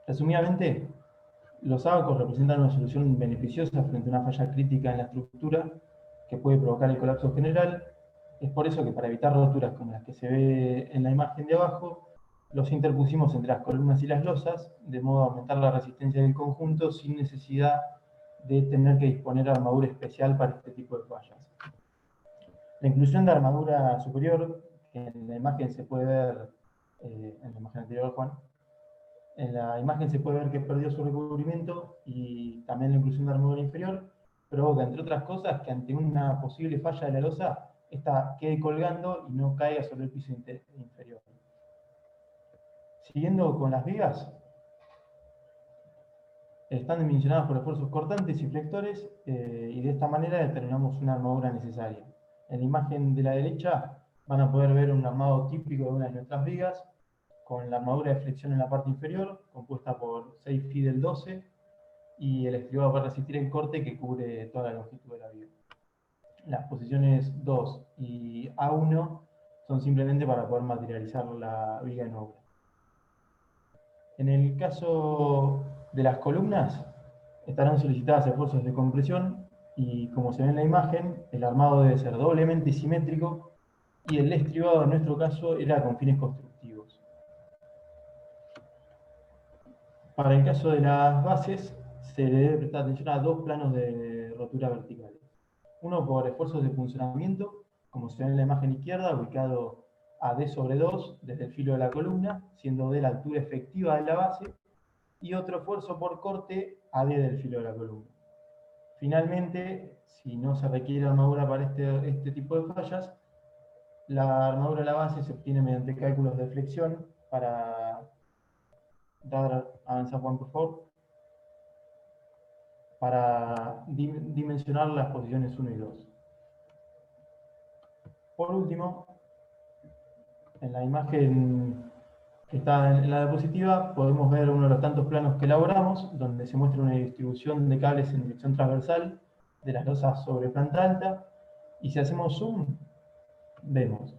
Resumidamente, los ábacos representan una solución beneficiosa frente a una falla crítica en la estructura que puede provocar el colapso general. Es por eso que, para evitar roturas como las que se ve en la imagen de abajo, los interpusimos entre las columnas y las losas, de modo a aumentar la resistencia del conjunto sin necesidad de tener que disponer de armadura especial para este tipo de fallas. La inclusión de armadura superior, que en la imagen se puede ver, en la imagen anterior, Juan, en la imagen se puede ver que perdió su recubrimiento, y también la inclusión de armadura inferior provoca, entre otras cosas, que ante una posible falla de la losa, esta quede colgando y no caiga sobre el piso inferior. Siguiendo con las vigas, están dimensionadas por esfuerzos cortantes y flectores, y de esta manera determinamos una armadura necesaria. En la imagen de la derecha van a poder ver un armado típico de una de nuestras vigas, con la armadura de flexión en la parte inferior, compuesta por 6 phi del 12, y el estribado para resistir el corte que cubre toda la longitud de la viga. Las posiciones 2 y A1 son simplemente para poder materializar la viga en obra. En el caso de las columnas, estarán solicitadas esfuerzos de compresión, y como se ve en la imagen, el armado debe ser doblemente simétrico, y el estribado en nuestro caso era con fines constructivos. Para el caso de las bases, se le debe prestar atención a dos planos de rotura verticales. Uno por esfuerzos de funcionamiento, como se ve en la imagen izquierda, ubicado a D sobre 2 desde el filo de la columna, siendo D la altura efectiva de la base, y otro esfuerzo por corte a D del filo de la columna. Finalmente, si no se requiere armadura para este tipo de fallas, la armadura de la base se obtiene mediante cálculos de flexión para avanzar, Juan, por favor, para dimensionar las posiciones 1 y 2. Por último, en la imagen que está en la diapositiva, podemos ver uno de los tantos planos que elaboramos, donde se muestra una distribución de cables en dirección transversal de las losas sobre planta alta, y si hacemos zoom, vemos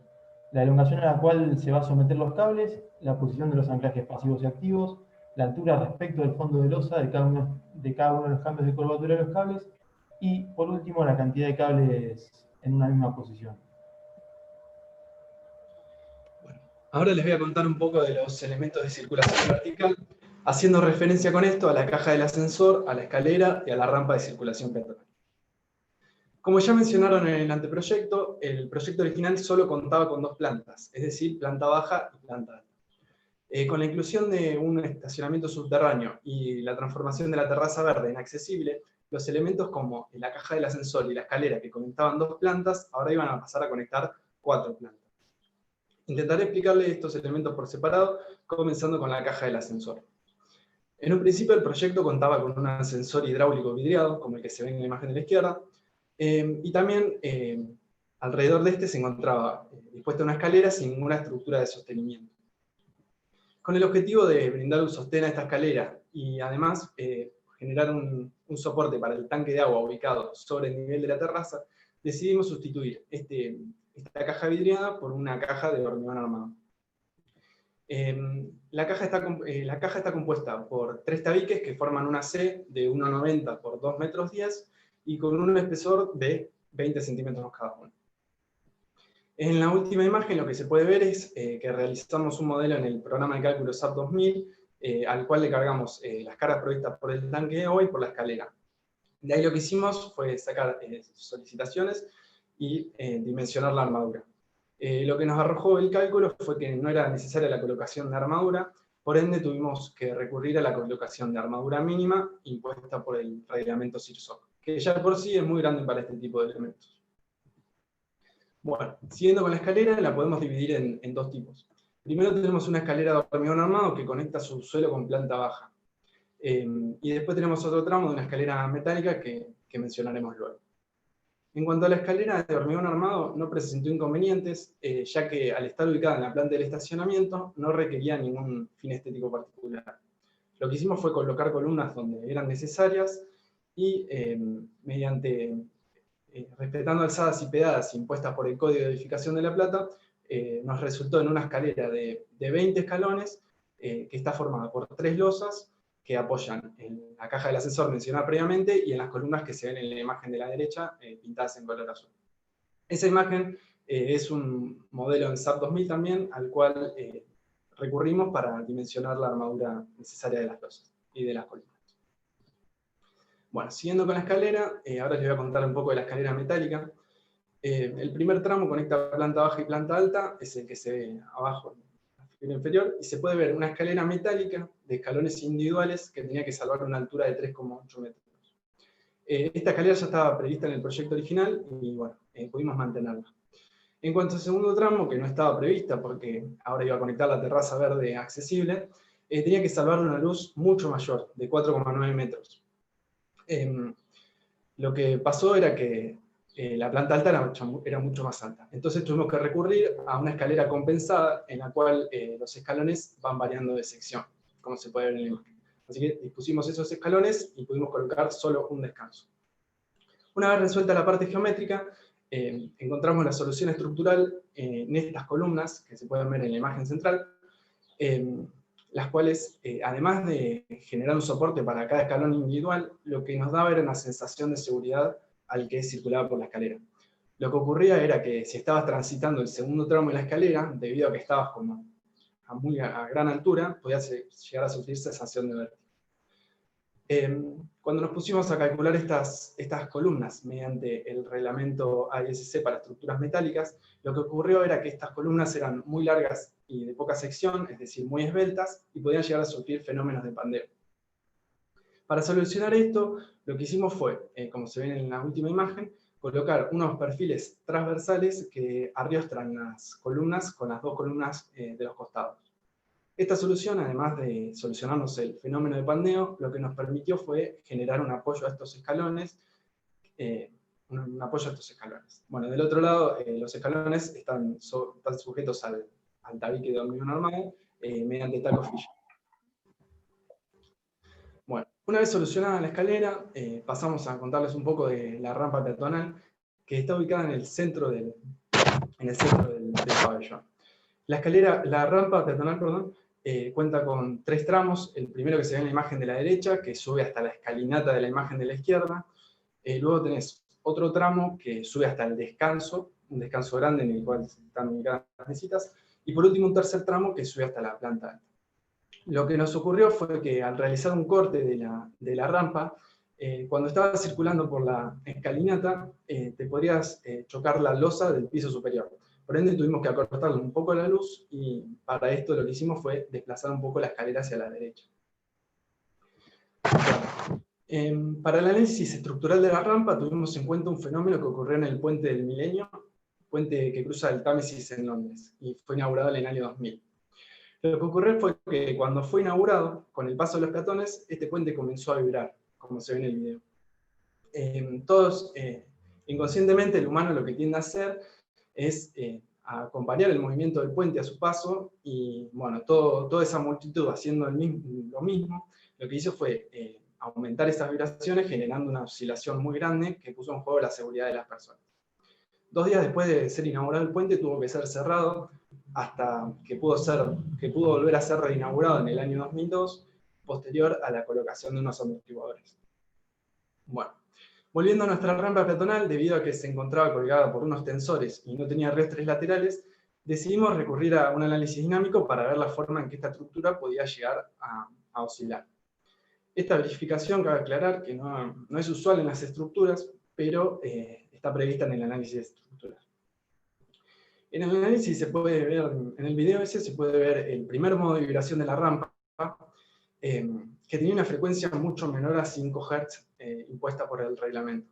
la elongación a la cual se va a someter los cables, la posición de los anclajes pasivos y activos, la altura respecto del fondo de losa de cada uno de los cambios de curvatura de los cables, y por último la cantidad de cables en una misma posición. Bueno, ahora les voy a contar un poco de los elementos de circulación vertical, haciendo referencia con esto a la caja del ascensor, a la escalera y a la rampa de circulación peatonal. Como ya mencionaron en el anteproyecto, el proyecto original solo contaba con 2 plantas, es decir, planta baja y planta alta. Con la inclusión de un estacionamiento subterráneo y la transformación de la terraza verde en accesible, los elementos como la caja del ascensor y la escalera, que conectaban 2 plantas, ahora iban a pasar a conectar 4 plantas. Intentaré explicarles estos elementos por separado, comenzando con la caja del ascensor. En un principio el proyecto contaba con un ascensor hidráulico vidriado, como el que se ve en la imagen de la izquierda, y también alrededor de este se encontraba dispuesta una escalera sin ninguna estructura de sostenimiento. Con el objetivo de brindar un sostén a esta escalera y además generar un soporte para el tanque de agua ubicado sobre el nivel de la terraza, decidimos sustituir esta caja vidriada por una caja de hormigón armado. La caja está compuesta por 3 tabiques que forman una C de 1,90 por 2,10 metros y con un espesor de 20 centímetros cada uno. En la última imagen lo que se puede ver es que realizamos un modelo en el programa de cálculo SAP 2000 al cual le cargamos las cargas provistas por el tanque de agua y por la escalera. De ahí lo que hicimos fue sacar solicitaciones y dimensionar la armadura. Lo que nos arrojó el cálculo fue que no era necesaria la colocación de armadura, por ende tuvimos que recurrir a la colocación de armadura mínima impuesta por el reglamento CIRSOC, que ya por sí es muy grande para este tipo de elementos. Bueno, siguiendo con la escalera, la podemos dividir en dos tipos. Primero tenemos una escalera de hormigón armado que conecta su suelo con planta baja. Y después tenemos otro tramo de una escalera metálica que mencionaremos luego. En cuanto a la escalera de hormigón armado, no presentó inconvenientes, ya que al estar ubicada en la planta del estacionamiento, no requería ningún fin estético particular. Lo que hicimos fue colocar columnas donde eran necesarias y respetando alzadas y pedadas impuestas por el Código de Edificación de La Plata, nos resultó en una escalera de 20 escalones, que está formada por 3 losas, que apoyan en la caja del ascensor mencionada previamente y en las columnas que se ven en la imagen de la derecha, pintadas en color azul. Esa imagen es un modelo en SAP 2000 también, al cual recurrimos para dimensionar la armadura necesaria de las losas y de las columnas. Bueno, siguiendo con la escalera, ahora les voy a contar un poco de la escalera metálica. El primer tramo conecta planta baja y planta alta, es el que se ve abajo, inferior, y se puede ver una escalera metálica de escalones individuales que tenía que salvar una altura de 3,8 metros. Esta escalera ya estaba prevista en el proyecto original y bueno, pudimos mantenerla. En cuanto al segundo tramo, que no estaba prevista porque ahora iba a conectar la terraza verde accesible, tenía que salvar una luz mucho mayor, de 4,9 metros. Lo que pasó era que la planta alta era mucho más alta. Entonces tuvimos que recurrir a una escalera compensada en la cual los escalones van variando de sección, como se puede ver en la imagen. Así que dispusimos esos escalones y pudimos colocar solo un descanso. Una vez resuelta la parte geométrica, encontramos la solución estructural en estas columnas, que se pueden ver en la imagen central, las cuales, además de generar un soporte para cada escalón individual, lo que nos daba era una sensación de seguridad al que circulaba por la escalera. Lo que ocurría era que si estabas transitando el segundo tramo de la escalera, debido a que estabas como a gran altura, podías llegar a sufrir sensación de vértigo. Cuando nos pusimos a calcular estas columnas mediante el reglamento AISC para estructuras metálicas, lo que ocurrió era que estas columnas eran muy largas y de poca sección, es decir, muy esbeltas, y podían llegar a sufrir fenómenos de pandeo. Para solucionar esto, lo que hicimos fue, como se ve en la última imagen, colocar unos perfiles transversales que arriostran las columnas con las dos columnas de los costados. Esta solución, además de solucionarnos el fenómeno de pandeo, lo que nos permitió fue generar un apoyo a estos escalones. Bueno, del otro lado, los escalones están sujetos al tabique de hormigón armado mediante taco Fisher. Bueno, una vez solucionada la escalera, pasamos a contarles un poco de la rampa peatonal, que está ubicada en el centro del pabellón. La rampa peatonal, cuenta con 3 tramos. El primero que se ve en la imagen de la derecha, que sube hasta la escalinata de la imagen de la izquierda. Luego tenés otro tramo que sube hasta el descanso, un descanso grande en el cual están ubicadas las mesitas. Y por último un tercer tramo que sube hasta la planta alta. Lo que nos ocurrió fue que al realizar un corte de la rampa, cuando estabas circulando por la escalinata, te podrías chocar la losa del piso superior. Por ende tuvimos que acortarle un poco la luz y para esto lo que hicimos fue desplazar un poco la escalera hacia la derecha. Bueno, para el análisis estructural de la rampa tuvimos en cuenta un fenómeno que ocurrió en el Puente del Milenio, puente que cruza el Támesis en Londres, y fue inaugurado en el año 2000. Lo que ocurrió fue que cuando fue inaugurado, con el paso de los peatones, este puente comenzó a vibrar, como se ve en el video. Inconscientemente, el humano lo que tiende a hacer es acompañar el movimiento del puente a su paso, y bueno, toda esa multitud haciendo lo mismo, lo que hizo fue aumentar esas vibraciones, generando una oscilación muy grande que puso en juego la seguridad de las personas. 2 días después de ser inaugurado el puente, tuvo que ser cerrado, hasta que pudo volver a ser reinaugurado en el año 2002, posterior a la colocación de unos amortiguadores. Bueno, volviendo a nuestra rampa peatonal, debido a que se encontraba colgada por unos tensores y no tenía riestres laterales, decidimos recurrir a un análisis dinámico para ver la forma en que esta estructura podía llegar a oscilar. Esta verificación, cabe aclarar que no es usual en las estructuras, pero está prevista en el análisis estructural. En el análisis se puede ver, en el video ese se puede ver el primer modo de vibración de la rampa, que tenía una frecuencia mucho menor a 5 Hz impuesta por el reglamento.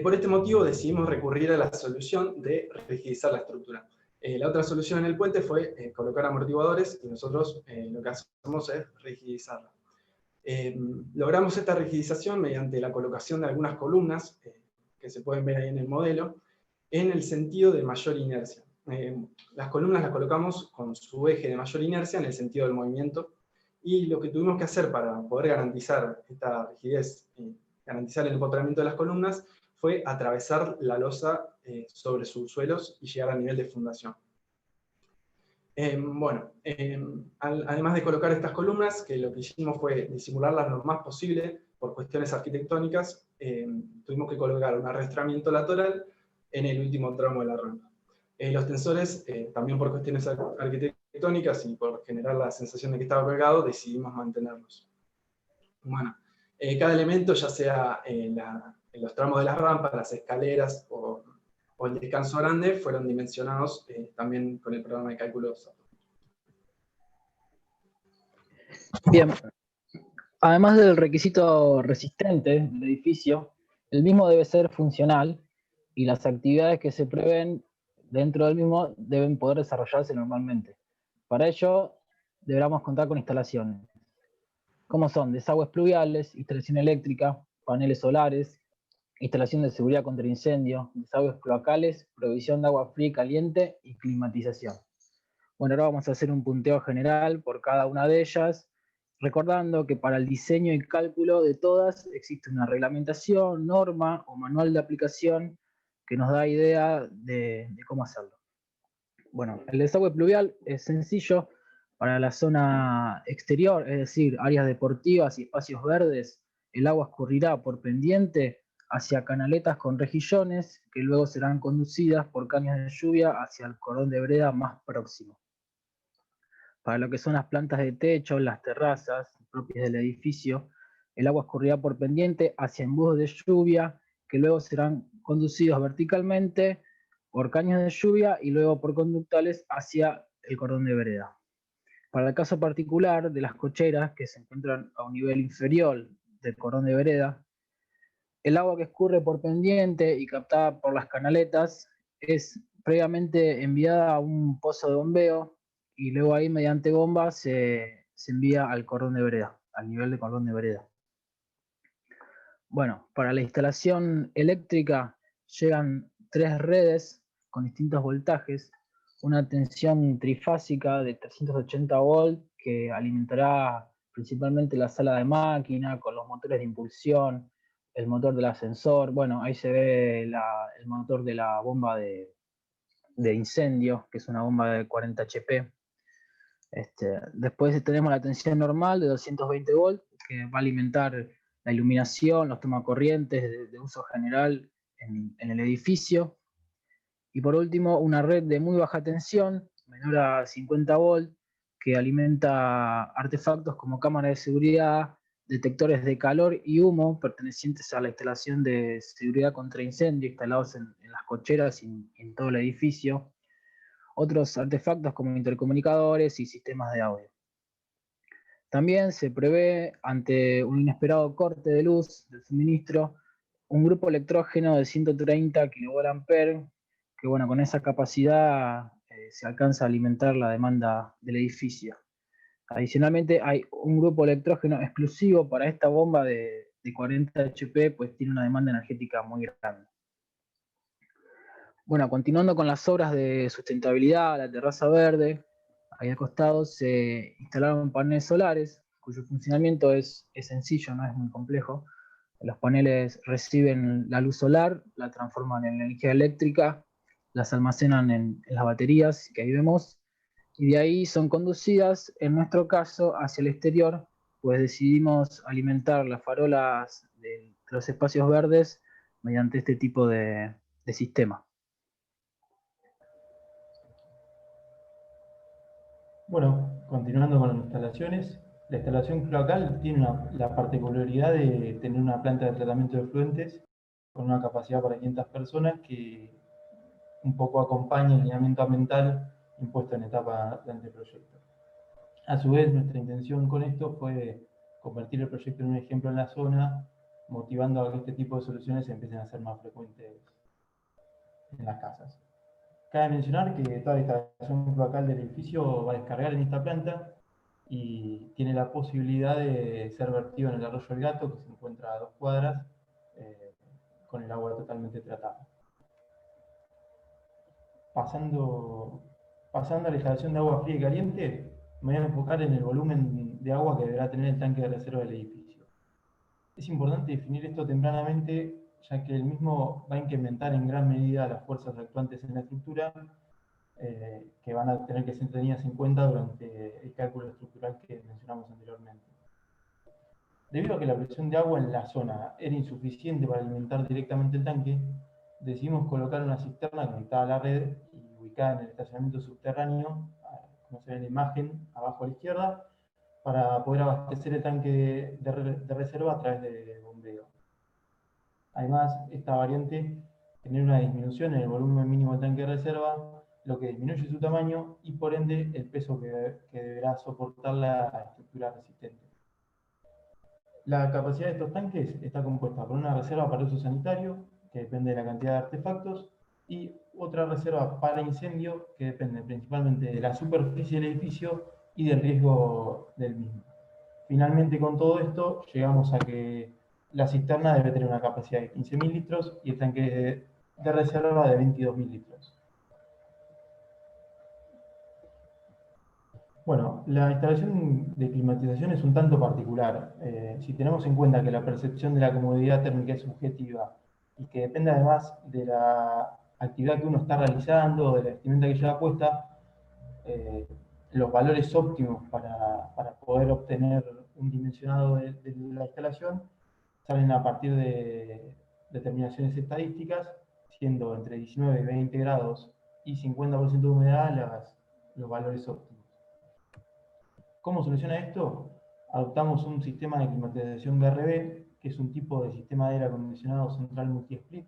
Por este motivo decidimos recurrir a la solución de rigidizar la estructura. La otra solución en el puente fue colocar amortiguadores, y nosotros lo que hacemos es rigidizarla. Logramos esta rigidización mediante la colocación de algunas columnas, que se pueden ver ahí en el modelo, en el sentido de mayor inercia. Las columnas las colocamos con su eje de mayor inercia en el sentido del movimiento, y lo que tuvimos que hacer para poder garantizar esta rigidez y garantizar el empotramiento de las columnas fue atravesar la losa sobre sus suelos y llegar al nivel de fundación. Además de colocar estas columnas, que lo que hicimos fue disimularlas lo más posible por cuestiones arquitectónicas, tuvimos que colocar un arrastramiento lateral en el último tramo de la rampa. Los tensores, también por cuestiones arquitectónicas y por generar la sensación de que estaba colgado, decidimos mantenerlos. Bueno, cada elemento, ya sea en los tramos de las rampas, las escaleras o el descanso grande, fueron dimensionados también con el programa de cálculo SAP. Bien. Además del requisito resistente del edificio, el mismo debe ser funcional y las actividades que se prevén dentro del mismo deben poder desarrollarse normalmente. Para ello, deberemos contar con instalaciones, como son desagües pluviales, instalación eléctrica, paneles solares, instalación de seguridad contra incendio, desagües cloacales, provisión de agua fría y caliente y climatización. Bueno, ahora vamos a hacer un punteo general por cada una de ellas, recordando que para el diseño y cálculo de todas existe una reglamentación, norma o manual de aplicación que nos da idea de cómo hacerlo. Bueno, el desagüe pluvial es sencillo. Para la zona exterior, es decir, áreas deportivas y espacios verdes, el agua escurrirá por pendiente hacia canaletas con rejillones que luego serán conducidas por caños de lluvia hacia el cordón de vereda más próximo. Para lo que son las plantas de techo, las terrazas propias del edificio, el agua escurrirá por pendiente hacia embudos de lluvia que luego serán conducidos verticalmente por caños de lluvia y luego por conductales hacia el cordón de vereda. Para el caso particular de las cocheras que se encuentran a un nivel inferior del cordón de vereda, el agua que escurre por pendiente y captada por las canaletas es previamente enviada a un pozo de bombeo y luego ahí mediante bombas se envía al cordón de vereda, al nivel de cordón de vereda. Bueno, para la instalación eléctrica llegan 3 redes con distintos voltajes, una tensión trifásica de 380 volts que alimentará principalmente la sala de máquina con los motores de impulsión, el motor del ascensor. Bueno, ahí se ve el motor de la bomba de incendio, que es una bomba de 40 HP. Después tenemos la tensión normal de 220 volts, que va a alimentar la iluminación, los tomacorrientes de uso general en el edificio. Y por último, una red de muy baja tensión, menor a 50 volts, que alimenta artefactos como cámaras de seguridad, detectores de calor y humo pertenecientes a la instalación de seguridad contra incendio instalados en las cocheras y en todo el edificio. Otros artefactos como intercomunicadores y sistemas de audio. También se prevé, ante un inesperado corte de luz del suministro, un grupo electrógeno de 130 kVA, que bueno, con esa capacidad se alcanza a alimentar la demanda del edificio. Adicionalmente hay un grupo electrógeno exclusivo para esta bomba de 40 HP, pues tiene una demanda energética muy grande. Bueno, continuando con las obras de sustentabilidad, la terraza verde, ahí al costado se instalaron paneles solares, cuyo funcionamiento es sencillo, no es muy complejo. Los paneles reciben la luz solar, la transforman en energía eléctrica, las almacenan en las baterías que ahí vemos, y de ahí son conducidas, en nuestro caso, hacia el exterior, pues decidimos alimentar las farolas de los espacios verdes mediante este tipo de sistema. Bueno, continuando con las instalaciones, la instalación cloacal tiene la particularidad de tener una planta de tratamiento de efluentes con una capacidad para 500 personas que un poco acompaña el lineamiento ambiental impuesto en etapa de anteproyecto. A su vez, nuestra intención con esto fue convertir el proyecto en un ejemplo en la zona, motivando a que este tipo de soluciones empiecen a ser más frecuentes en las casas. Cabe mencionar que toda la instalación cloacal del edificio va a descargar en esta planta y tiene la posibilidad de ser vertido en el arroyo El Gato, que se encuentra a 2 cuadras, con el agua totalmente tratada. Pasando a la instalación de agua fría y caliente, me voy a enfocar en el volumen de agua que deberá tener el tanque de reserva del edificio. Es importante definir esto tempranamente, ya que el mismo va a incrementar en gran medida las fuerzas actuantes en la estructura, que van a tener que ser tenidas en cuenta durante el cálculo estructural que mencionamos anteriormente. Debido a que la presión de agua en la zona era insuficiente para alimentar directamente el tanque, decidimos colocar una cisterna conectada a la red y ubicada en el estacionamiento subterráneo, como se ve en la imagen, abajo a la izquierda, para poder abastecer el tanque de reserva a través de bombeo. Además, esta variante genera una disminución en el volumen mínimo del tanque de reserva, lo que disminuye su tamaño y por ende el peso que deberá soportar la estructura resistente. La capacidad de estos tanques está compuesta por una reserva para uso sanitario, que depende de la cantidad de artefactos, y otra reserva para incendio, que depende principalmente de la superficie del edificio y del riesgo del mismo. Finalmente, con todo esto, llegamos a que la cisterna debe tener una capacidad de 15.000 litros y el tanque de reserva de 22.000 litros. Bueno, la instalación de climatización es un tanto particular. Si tenemos en cuenta que la percepción de la comodidad térmica es subjetiva y que depende además de la actividad que uno está realizando, de la vestimenta que lleva puesta, los valores óptimos para poder obtener un dimensionado de la instalación salen a partir de determinaciones estadísticas, siendo entre 19 y 20 grados y 50% de humedad los valores óptimos. ¿Cómo soluciona esto? Adoptamos un sistema de climatización BRB, que es un tipo de sistema de aire acondicionado central multi-split,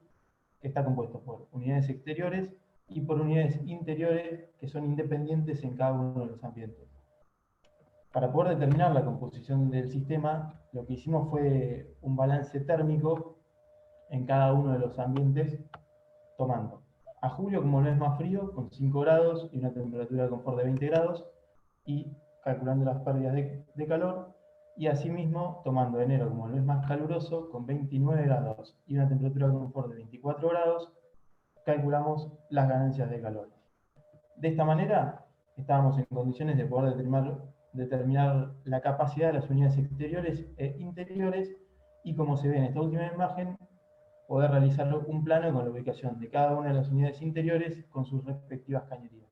que está compuesto por unidades exteriores y por unidades interiores que son independientes en cada uno de los ambientes. Para poder determinar la composición del sistema, lo que hicimos fue un balance térmico en cada uno de los ambientes, tomando a julio como el mes más frío, con 5 grados y una temperatura de confort de 20 grados, y calculando las pérdidas de calor, y asimismo tomando enero como el mes más caluroso, con 29 grados y una temperatura de confort de 24 grados, calculamos las ganancias de calor. De esta manera, estábamos en condiciones de poder determinar la capacidad de las unidades exteriores e interiores, y como se ve en esta última imagen, poder realizar un plano con la ubicación de cada una de las unidades interiores con sus respectivas cañerías.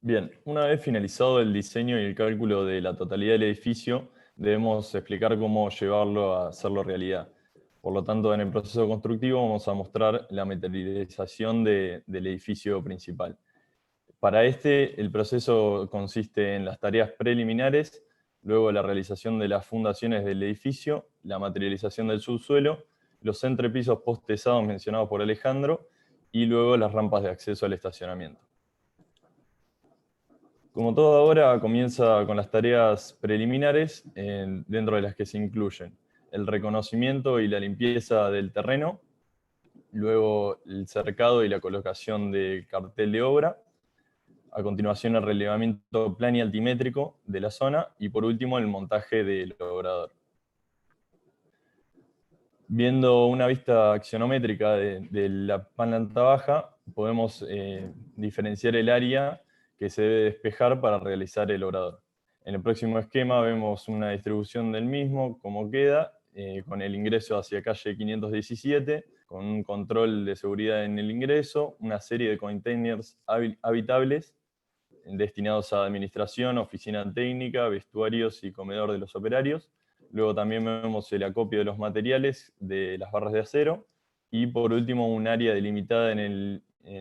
Bien, una vez finalizado el diseño y el cálculo de la totalidad del edificio, debemos explicar cómo llevarlo a hacerlo realidad. Por lo tanto, en el proceso constructivo vamos a mostrar la materialización del edificio principal. Para este, el proceso consiste en las tareas preliminares, luego la realización de las fundaciones del edificio, la materialización del subsuelo, los entrepisos postesados mencionados por Alejandro, y luego las rampas de acceso al estacionamiento. Como toda obra, comienza con las tareas preliminares, dentro de las que se incluyen el reconocimiento y la limpieza del terreno, luego el cercado y la colocación del cartel de obra, a continuación el relevamiento plan y altimétrico de la zona, y por último el montaje del obrador. Viendo una vista axonométrica de la planta baja, podemos diferenciar el área que se debe despejar para realizar el obrador. En el próximo esquema vemos una distribución del mismo, cómo queda, con el ingreso hacia calle 517, con un control de seguridad en el ingreso, una serie de containers habitables destinados a administración, oficina técnica, vestuarios y comedor de los operarios. Luego también vemos el acopio de los materiales de las barras de acero, Y por último, un área delimitada en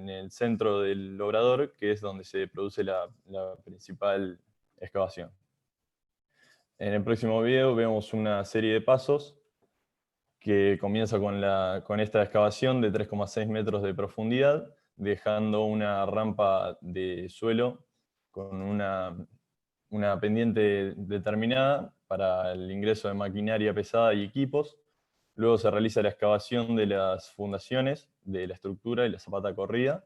el centro del obrador, que es donde se produce la principal excavación. En el próximo video vemos una serie de pasos que comienza con esta excavación de 3,6 metros de profundidad, dejando una rampa de suelo con una pendiente determinada para el ingreso de maquinaria pesada y equipos. Luego se realiza la excavación de las fundaciones de la estructura y la zapata corrida.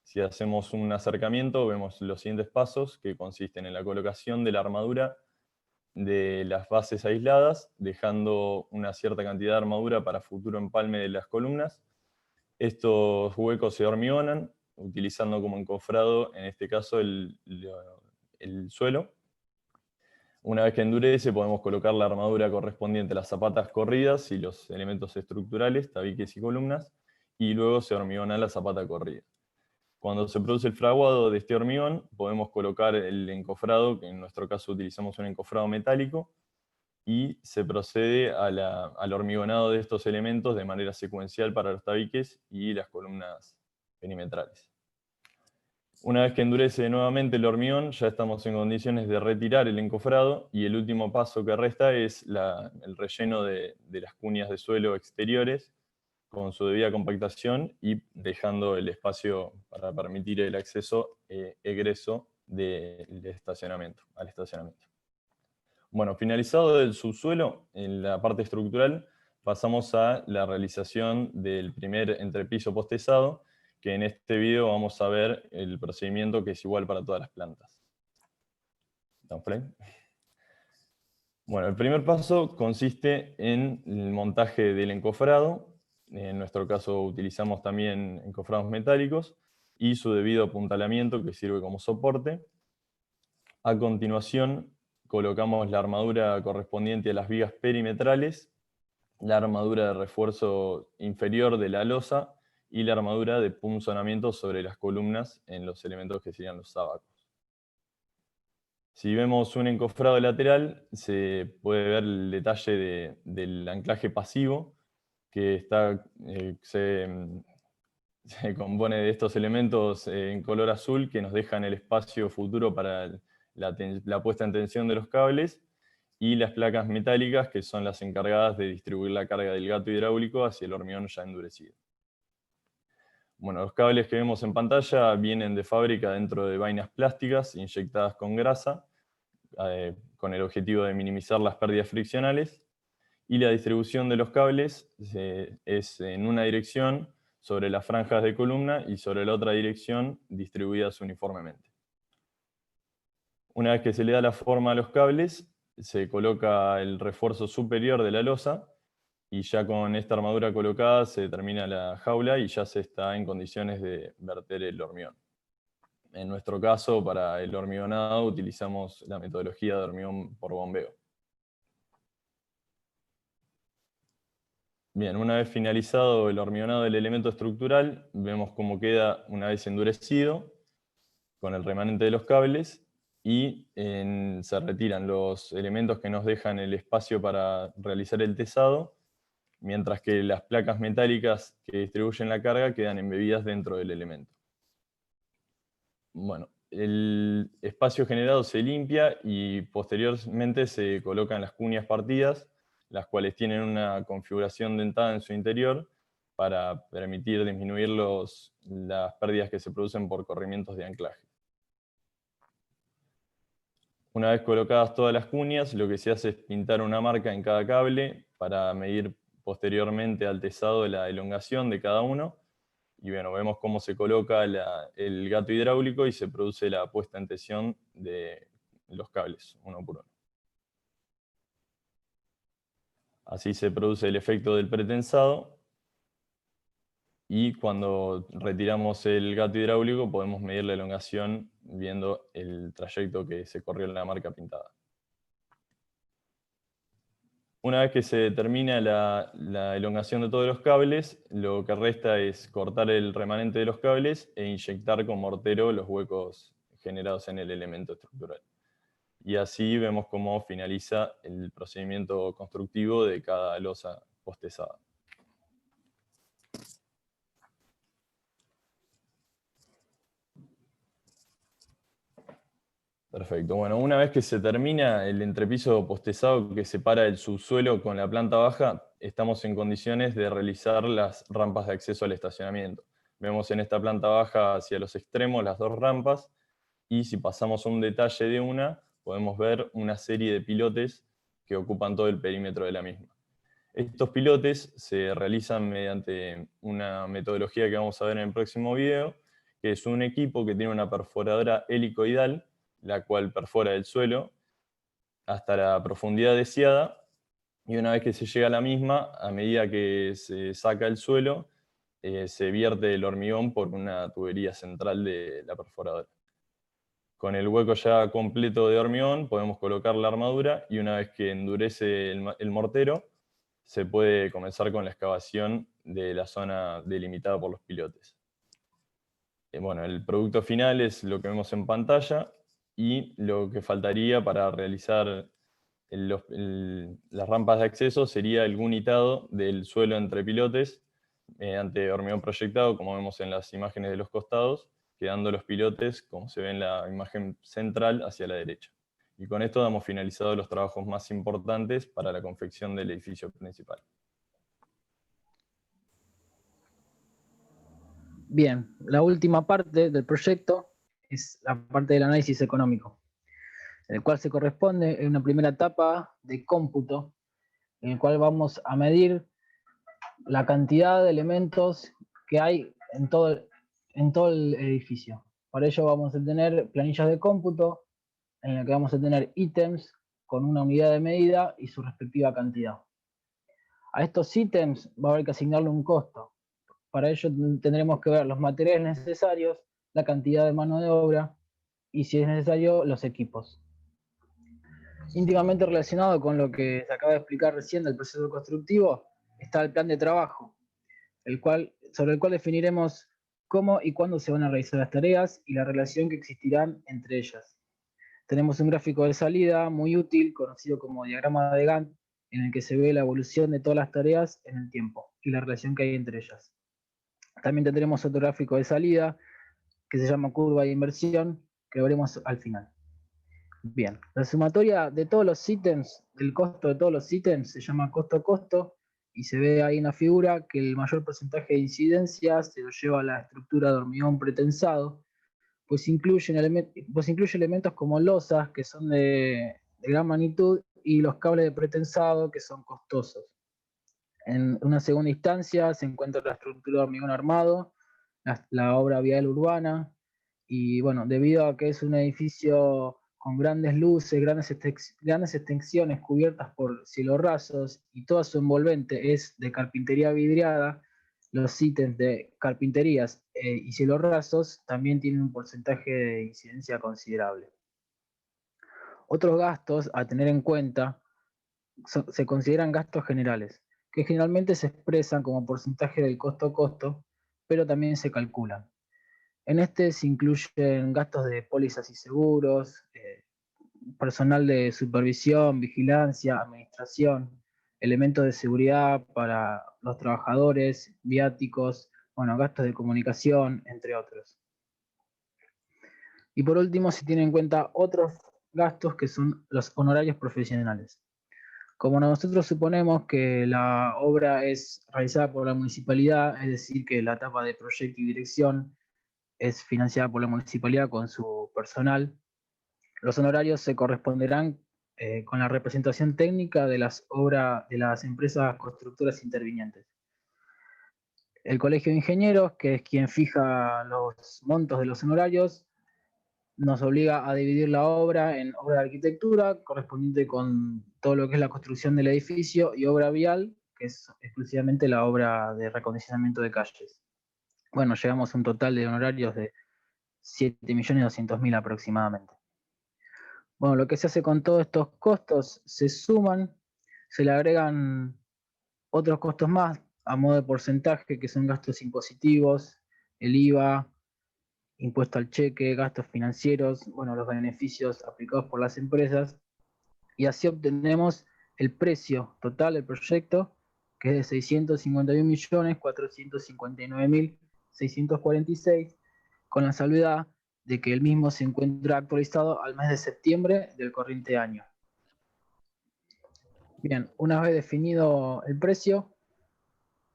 Si hacemos un acercamiento, vemos los siguientes pasos, que consisten en la colocación de la armadura de las bases aisladas, dejando una cierta cantidad de armadura para futuro empalme de las columnas. Estos huecos se hormigonan, utilizando como encofrado, en este caso, el suelo. Una vez que endurece, podemos colocar la armadura correspondiente a las zapatas corridas y los elementos estructurales, tabiques y columnas, y luego se hormigona la zapata corrida. Cuando se produce el fraguado de este hormigón, podemos colocar el encofrado, que en nuestro caso utilizamos un encofrado metálico, y se procede al hormigonado de estos elementos de manera secuencial para los tabiques y las columnas perimetrales. Una vez que endurece nuevamente el hormigón, ya estamos en condiciones de retirar el encofrado, y el último paso que resta es el relleno de las cuñas de suelo exteriores, con su debida compactación y dejando el espacio para permitir el acceso egreso al estacionamiento. Bueno, finalizado el subsuelo, en la parte estructural, pasamos a la realización del primer entrepiso postezado, que en este video vamos a ver el procedimiento, que es igual para todas las plantas. Bueno, el primer paso consiste en el montaje del encofrado. En nuestro caso utilizamos también encofrados metálicos, y su debido apuntalamiento, que sirve como soporte. A continuación, colocamos la armadura correspondiente a las vigas perimetrales, la armadura de refuerzo inferior de la losa y la armadura de punzonamiento sobre las columnas en los elementos que serían los sábacos. Si vemos un encofrado lateral, se puede ver el detalle del anclaje pasivo, que se compone de estos elementos en color azul, que nos dejan el espacio futuro para la puesta en tensión de los cables, y las placas metálicas, que son las encargadas de distribuir la carga del gato hidráulico hacia el hormigón ya endurecido. Bueno, los cables que vemos en pantalla vienen de fábrica dentro de vainas plásticas inyectadas con grasa, con el objetivo de minimizar las pérdidas friccionales, y la distribución de los cables es en una dirección sobre las franjas de columna y sobre la otra dirección distribuidas uniformemente. Una vez que se le da la forma a los cables, se coloca el refuerzo superior de la losa, y ya con esta armadura colocada se termina la jaula y ya se está en condiciones de verter el hormigón. En nuestro caso, para el hormigonado, utilizamos la metodología de hormigón por bombeo. Bien, una vez finalizado el hormigonado del elemento estructural, vemos cómo queda una vez endurecido, con el remanente de los cables, y se retiran los elementos que nos dejan el espacio para realizar el tesado, mientras que las placas metálicas que distribuyen la carga quedan embebidas dentro del elemento. Bueno, el espacio generado se limpia y posteriormente se colocan las cuñas partidas, las cuales tienen una configuración dentada en su interior para permitir disminuir las pérdidas que se producen por corrimientos de anclaje. Una vez colocadas todas las cuñas, lo que se hace es pintar una marca en cada cable para medir posteriormente al tesado la elongación de cada uno. Y bueno, vemos cómo se coloca el gato hidráulico y se produce la puesta en tensión de los cables, uno por uno. Así se produce el efecto del pretensado, y cuando retiramos el gato hidráulico podemos medir la elongación viendo el trayecto que se corrió en la marca pintada. Una vez que se determina la elongación de todos los cables, lo que resta es cortar el remanente de los cables e inyectar con mortero los huecos generados en el elemento estructural. Y así vemos cómo finaliza el procedimiento constructivo de cada losa postezada. Perfecto. Bueno, una vez que se termina el entrepiso postezado que separa el subsuelo con la planta baja, estamos en condiciones de realizar las rampas de acceso al estacionamiento. Vemos en esta planta baja hacia los extremos las dos rampas, y si pasamos a un detalle de una, podemos ver una serie de pilotes que ocupan todo el perímetro de la misma. Estos pilotes se realizan mediante una metodología que vamos a ver en el próximo video, que es un equipo que tiene una perforadora helicoidal, la cual perfora el suelo hasta la profundidad deseada, y una vez que se llega a la misma, a medida que se saca el suelo, se vierte el hormigón por una tubería central de la perforadora. Con el hueco ya completo de hormigón podemos colocar la armadura, y una vez que endurece el mortero, se puede comenzar con la excavación de la zona delimitada por los pilotes. Bueno, el producto final es lo que vemos en pantalla, y lo que faltaría para realizar las rampas de acceso sería el unitado del suelo entre pilotes mediante hormigón proyectado, como vemos en las imágenes de los costados, quedando los pilotes, como se ve en la imagen central, hacia la derecha. Y con esto damos finalizado los trabajos más importantes para la confección del edificio principal. Bien, la última parte del proyecto es la parte del análisis económico, el cual se corresponde en una primera etapa de cómputo, en el cual vamos a medir la cantidad de elementos que hay en todo el edificio. Para ello vamos a tener planillas de cómputo, en la que vamos a tener ítems con una unidad de medida y su respectiva cantidad. A estos ítems va a haber que asignarle un costo. Para ello tendremos que ver los materiales necesarios, la cantidad de mano de obra y, si es necesario, los equipos. Íntimamente relacionado con lo que se acaba de explicar recién del proceso constructivo está el plan de trabajo, sobre el cual definiremos cómo y cuándo se van a realizar las tareas y la relación que existirán entre ellas. Tenemos un gráfico de salida muy útil, conocido como diagrama de Gantt, en el que se ve la evolución de todas las tareas en el tiempo y la relación que hay entre ellas. También tendremos otro gráfico de salida que se llama curva de inversión, que veremos al final. Bien, la sumatoria de todos los ítems, del costo de todos los ítems, se llama costo-costo, y se ve ahí en la figura que el mayor porcentaje de incidencia se lo lleva a la estructura de hormigón pretensado, pues incluye elementos como losas, que son de gran magnitud, y los cables de pretensado, que son costosos. En una segunda instancia se encuentra la estructura de hormigón armado, la obra vial urbana, y bueno, debido a que es un edificio con grandes luces, grandes extensiones cubiertas por cielorrasos, y toda su envolvente es de carpintería vidriada, los ítems de carpinterías y cielorrasos también tienen un porcentaje de incidencia considerable. Otros gastos a tener en cuenta se consideran gastos generales, que generalmente se expresan como porcentaje del costo-costo, pero también se calculan. En este se incluyen gastos de pólizas y seguros, personal de supervisión, vigilancia, administración, elementos de seguridad para los trabajadores, viáticos, bueno, gastos de comunicación, entre otros. Y por último se tienen en cuenta otros gastos que son los honorarios profesionales. Como nosotros suponemos que la obra es realizada por la municipalidad, es decir, que la etapa de proyecto y dirección es financiada por la municipalidad con su personal, los honorarios se corresponderán con la representación técnica de las empresas constructoras intervinientes. El Colegio de Ingenieros, que es quien fija los montos de los honorarios, nos obliga a dividir la obra en obra de arquitectura, correspondiente con todo lo que es la construcción del edificio, y obra vial, que es exclusivamente la obra de reacondicionamiento de calles. Bueno, llegamos a un total de honorarios de 7.200.000 aproximadamente. Bueno, lo que se hace con todos estos costos, se suman, se le agregan otros costos más a modo de porcentaje, que son gastos impositivos, el IVA, impuesto al cheque, gastos financieros, bueno, los beneficios aplicados por las empresas, y así obtenemos el precio total del proyecto que es de 651.459.646, con la salvedad de que el mismo se encuentra actualizado al mes de septiembre del corriente año. Bien, una vez definido el precio,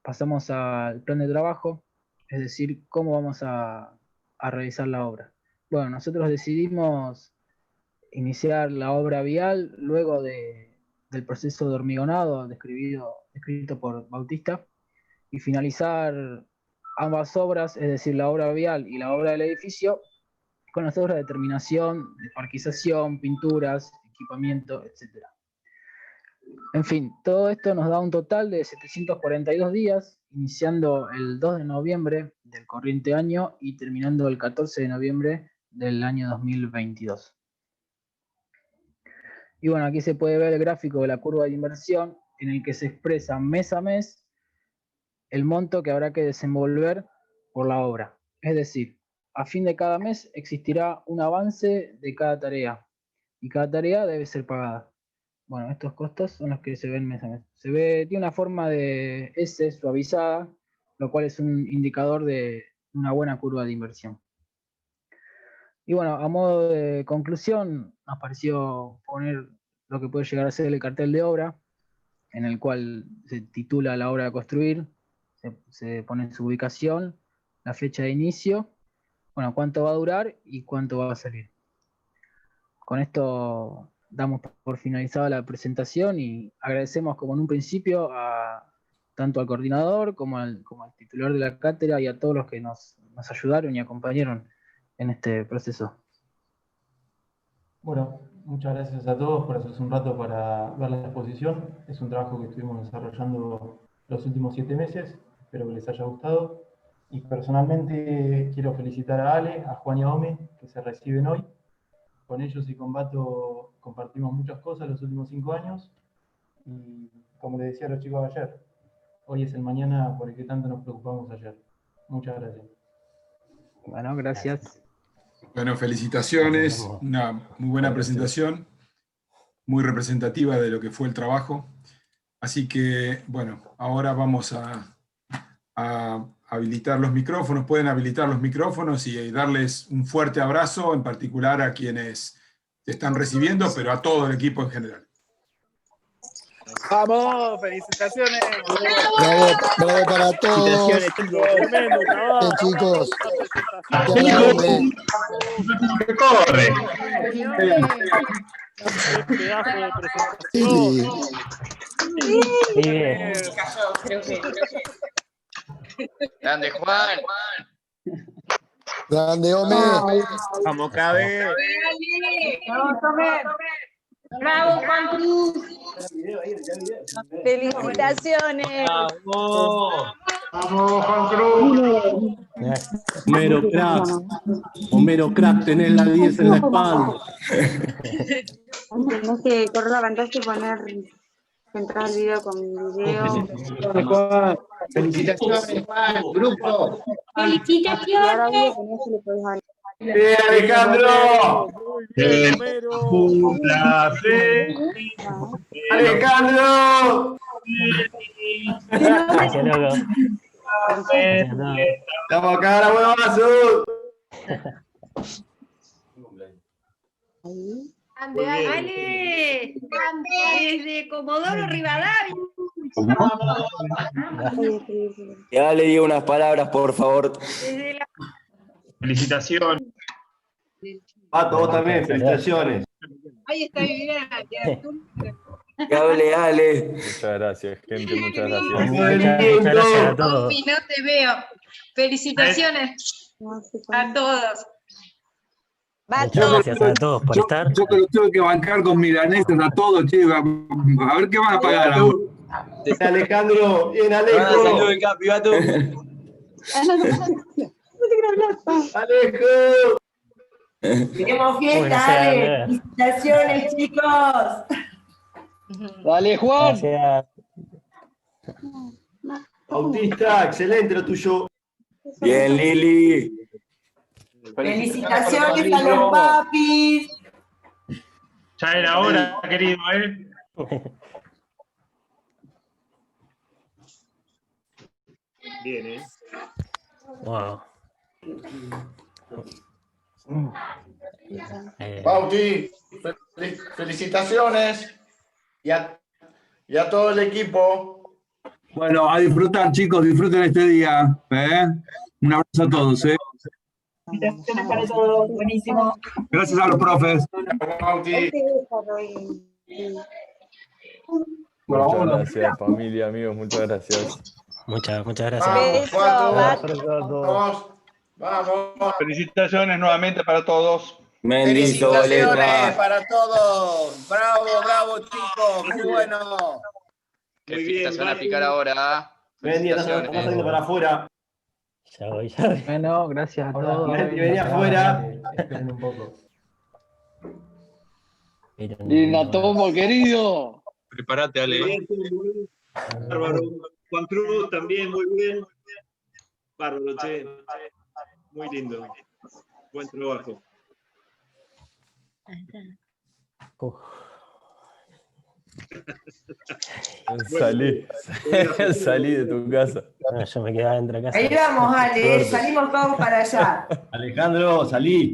pasamos al plan de trabajo, es decir, cómo vamos a realizar la obra. Bueno, nosotros decidimos iniciar la obra vial luego del proceso de hormigonado descrito por Bautista, y finalizar ambas obras, es decir, la obra vial y la obra del edificio, con las obras de terminación, de parquización, pinturas, equipamiento, etc. En fin, todo esto nos da un total de 742 días, iniciando el 2 de noviembre del corriente año y terminando el 14 de noviembre del año 2022. Y bueno, aquí se puede ver el gráfico de la curva de inversión, en el que se expresa mes a mes el monto que habrá que desenvolver por la obra. Es decir, a fin de cada mes existirá un avance de cada tarea, y cada tarea debe ser pagada. Bueno, estos costos son los que se ven mes a mes. Tiene una forma de S suavizada, lo cual es un indicador de una buena curva de inversión. Y bueno, a modo de conclusión, nos pareció poner lo que puede llegar a ser el cartel de obra, en el cual se titula la obra a construir, se pone su ubicación, la fecha de inicio, bueno, cuánto va a durar y cuánto va a salir. Con esto damos por finalizada la presentación y agradecemos, como en un principio, tanto al coordinador como al titular de la cátedra y a todos los que nos ayudaron y acompañaron en este proceso. Bueno, muchas gracias a todos por hacerse un rato para ver la exposición. Es un trabajo que estuvimos desarrollando los últimos 7 meses. Espero que les haya gustado. Y personalmente quiero felicitar a Ale, a Juan y a Ome, que se reciben hoy. Con ellos y con Bato compartimos muchas cosas los últimos 5 años. Y como les decía a los chicos ayer, hoy es el mañana por el que tanto nos preocupamos ayer. Muchas gracias. Bueno, gracias. Bueno, felicitaciones, una muy buena presentación, muy representativa de lo que fue el trabajo. Así que, bueno, ahora vamos a habilitar los micrófonos, pueden habilitar los micrófonos y darles un fuerte abrazo, en particular a quienes te están recibiendo, pero a todo el equipo en general. ¡Vamos! ¡Felicitaciones! Bravo para todos. Tremendo trabajo. Chicos. ¡Que corre! ¡Qué pedazo de presentación! Bien. Grande Juan. Grande Ome. Vamos, Cabe. Vamos, Ome. Bravo, Juan Cruz. Felicitaciones. Vamos. Vamos, Juan Cruz. Homero crack, tenés la 10 en la espalda. Tenés que correr la pantalla y poner, entrar el video con video. Felicitaciones, Juan. Grupo. Felicitaciones. ¡Bien, Alejandro! Bien, Homero. Un placer. ¡Alejandro! Gracias, loco. Estamos acá, la buena vaso. Ale, desde Comodoro Rivadavia. Ya le digo unas palabras, por favor. Felicitaciones. Pato, vos también, felicitaciones. Ahí está Viviana. Que hable Ale. Muchas gracias, gente, muchas gracias. Muchas gracias a todos. Opi, no te veo. Felicitaciones a todos. Muchas gracias a todos por estar. Yo que lo tuve que bancar con milanesas a todos, chicos. A ver qué van a pagar ahora. Alejandro, bien Alejo. Saludos en Capi, Bato. Alejo. Tenemos fiesta, Ale. Felicitaciones, chicos. Dale, Juan. Gracias. Bautista, excelente lo tuyo. Bien, Lili. Felicitaciones a los papis. Ya era hora, querido, ¿eh? Bien, ¿eh? Wow. Bauti, felicitaciones y a todo el equipo. Bueno, a disfrutar, chicos, disfruten este día. Un abrazo a todos. Felicitaciones para todos, buenísimo. Gracias a los profes. Muchas gracias, familia, amigos, muchas gracias. Muchas gracias. Vamos. Felicitaciones nuevamente para todos. Felicitaciones para todos. Bravo, chicos. Muy bueno. Qué fiesta se van a picar ahora. Mendy, estás saliendo para afuera. Ya voy. Bueno, gracias a todos. Mendy, vení afuera. Esperen un poco. Linda tomo, querido. Prepárate, Ale. Bárbaro. Juan Cruz también, muy bien. Bárbaro, che. Muy lindo. Buen trabajo. Salí de tu casa. No, yo me quedaba dentro de casa. Ahí vamos, Ale, salimos todos para allá. Alejandro, salí.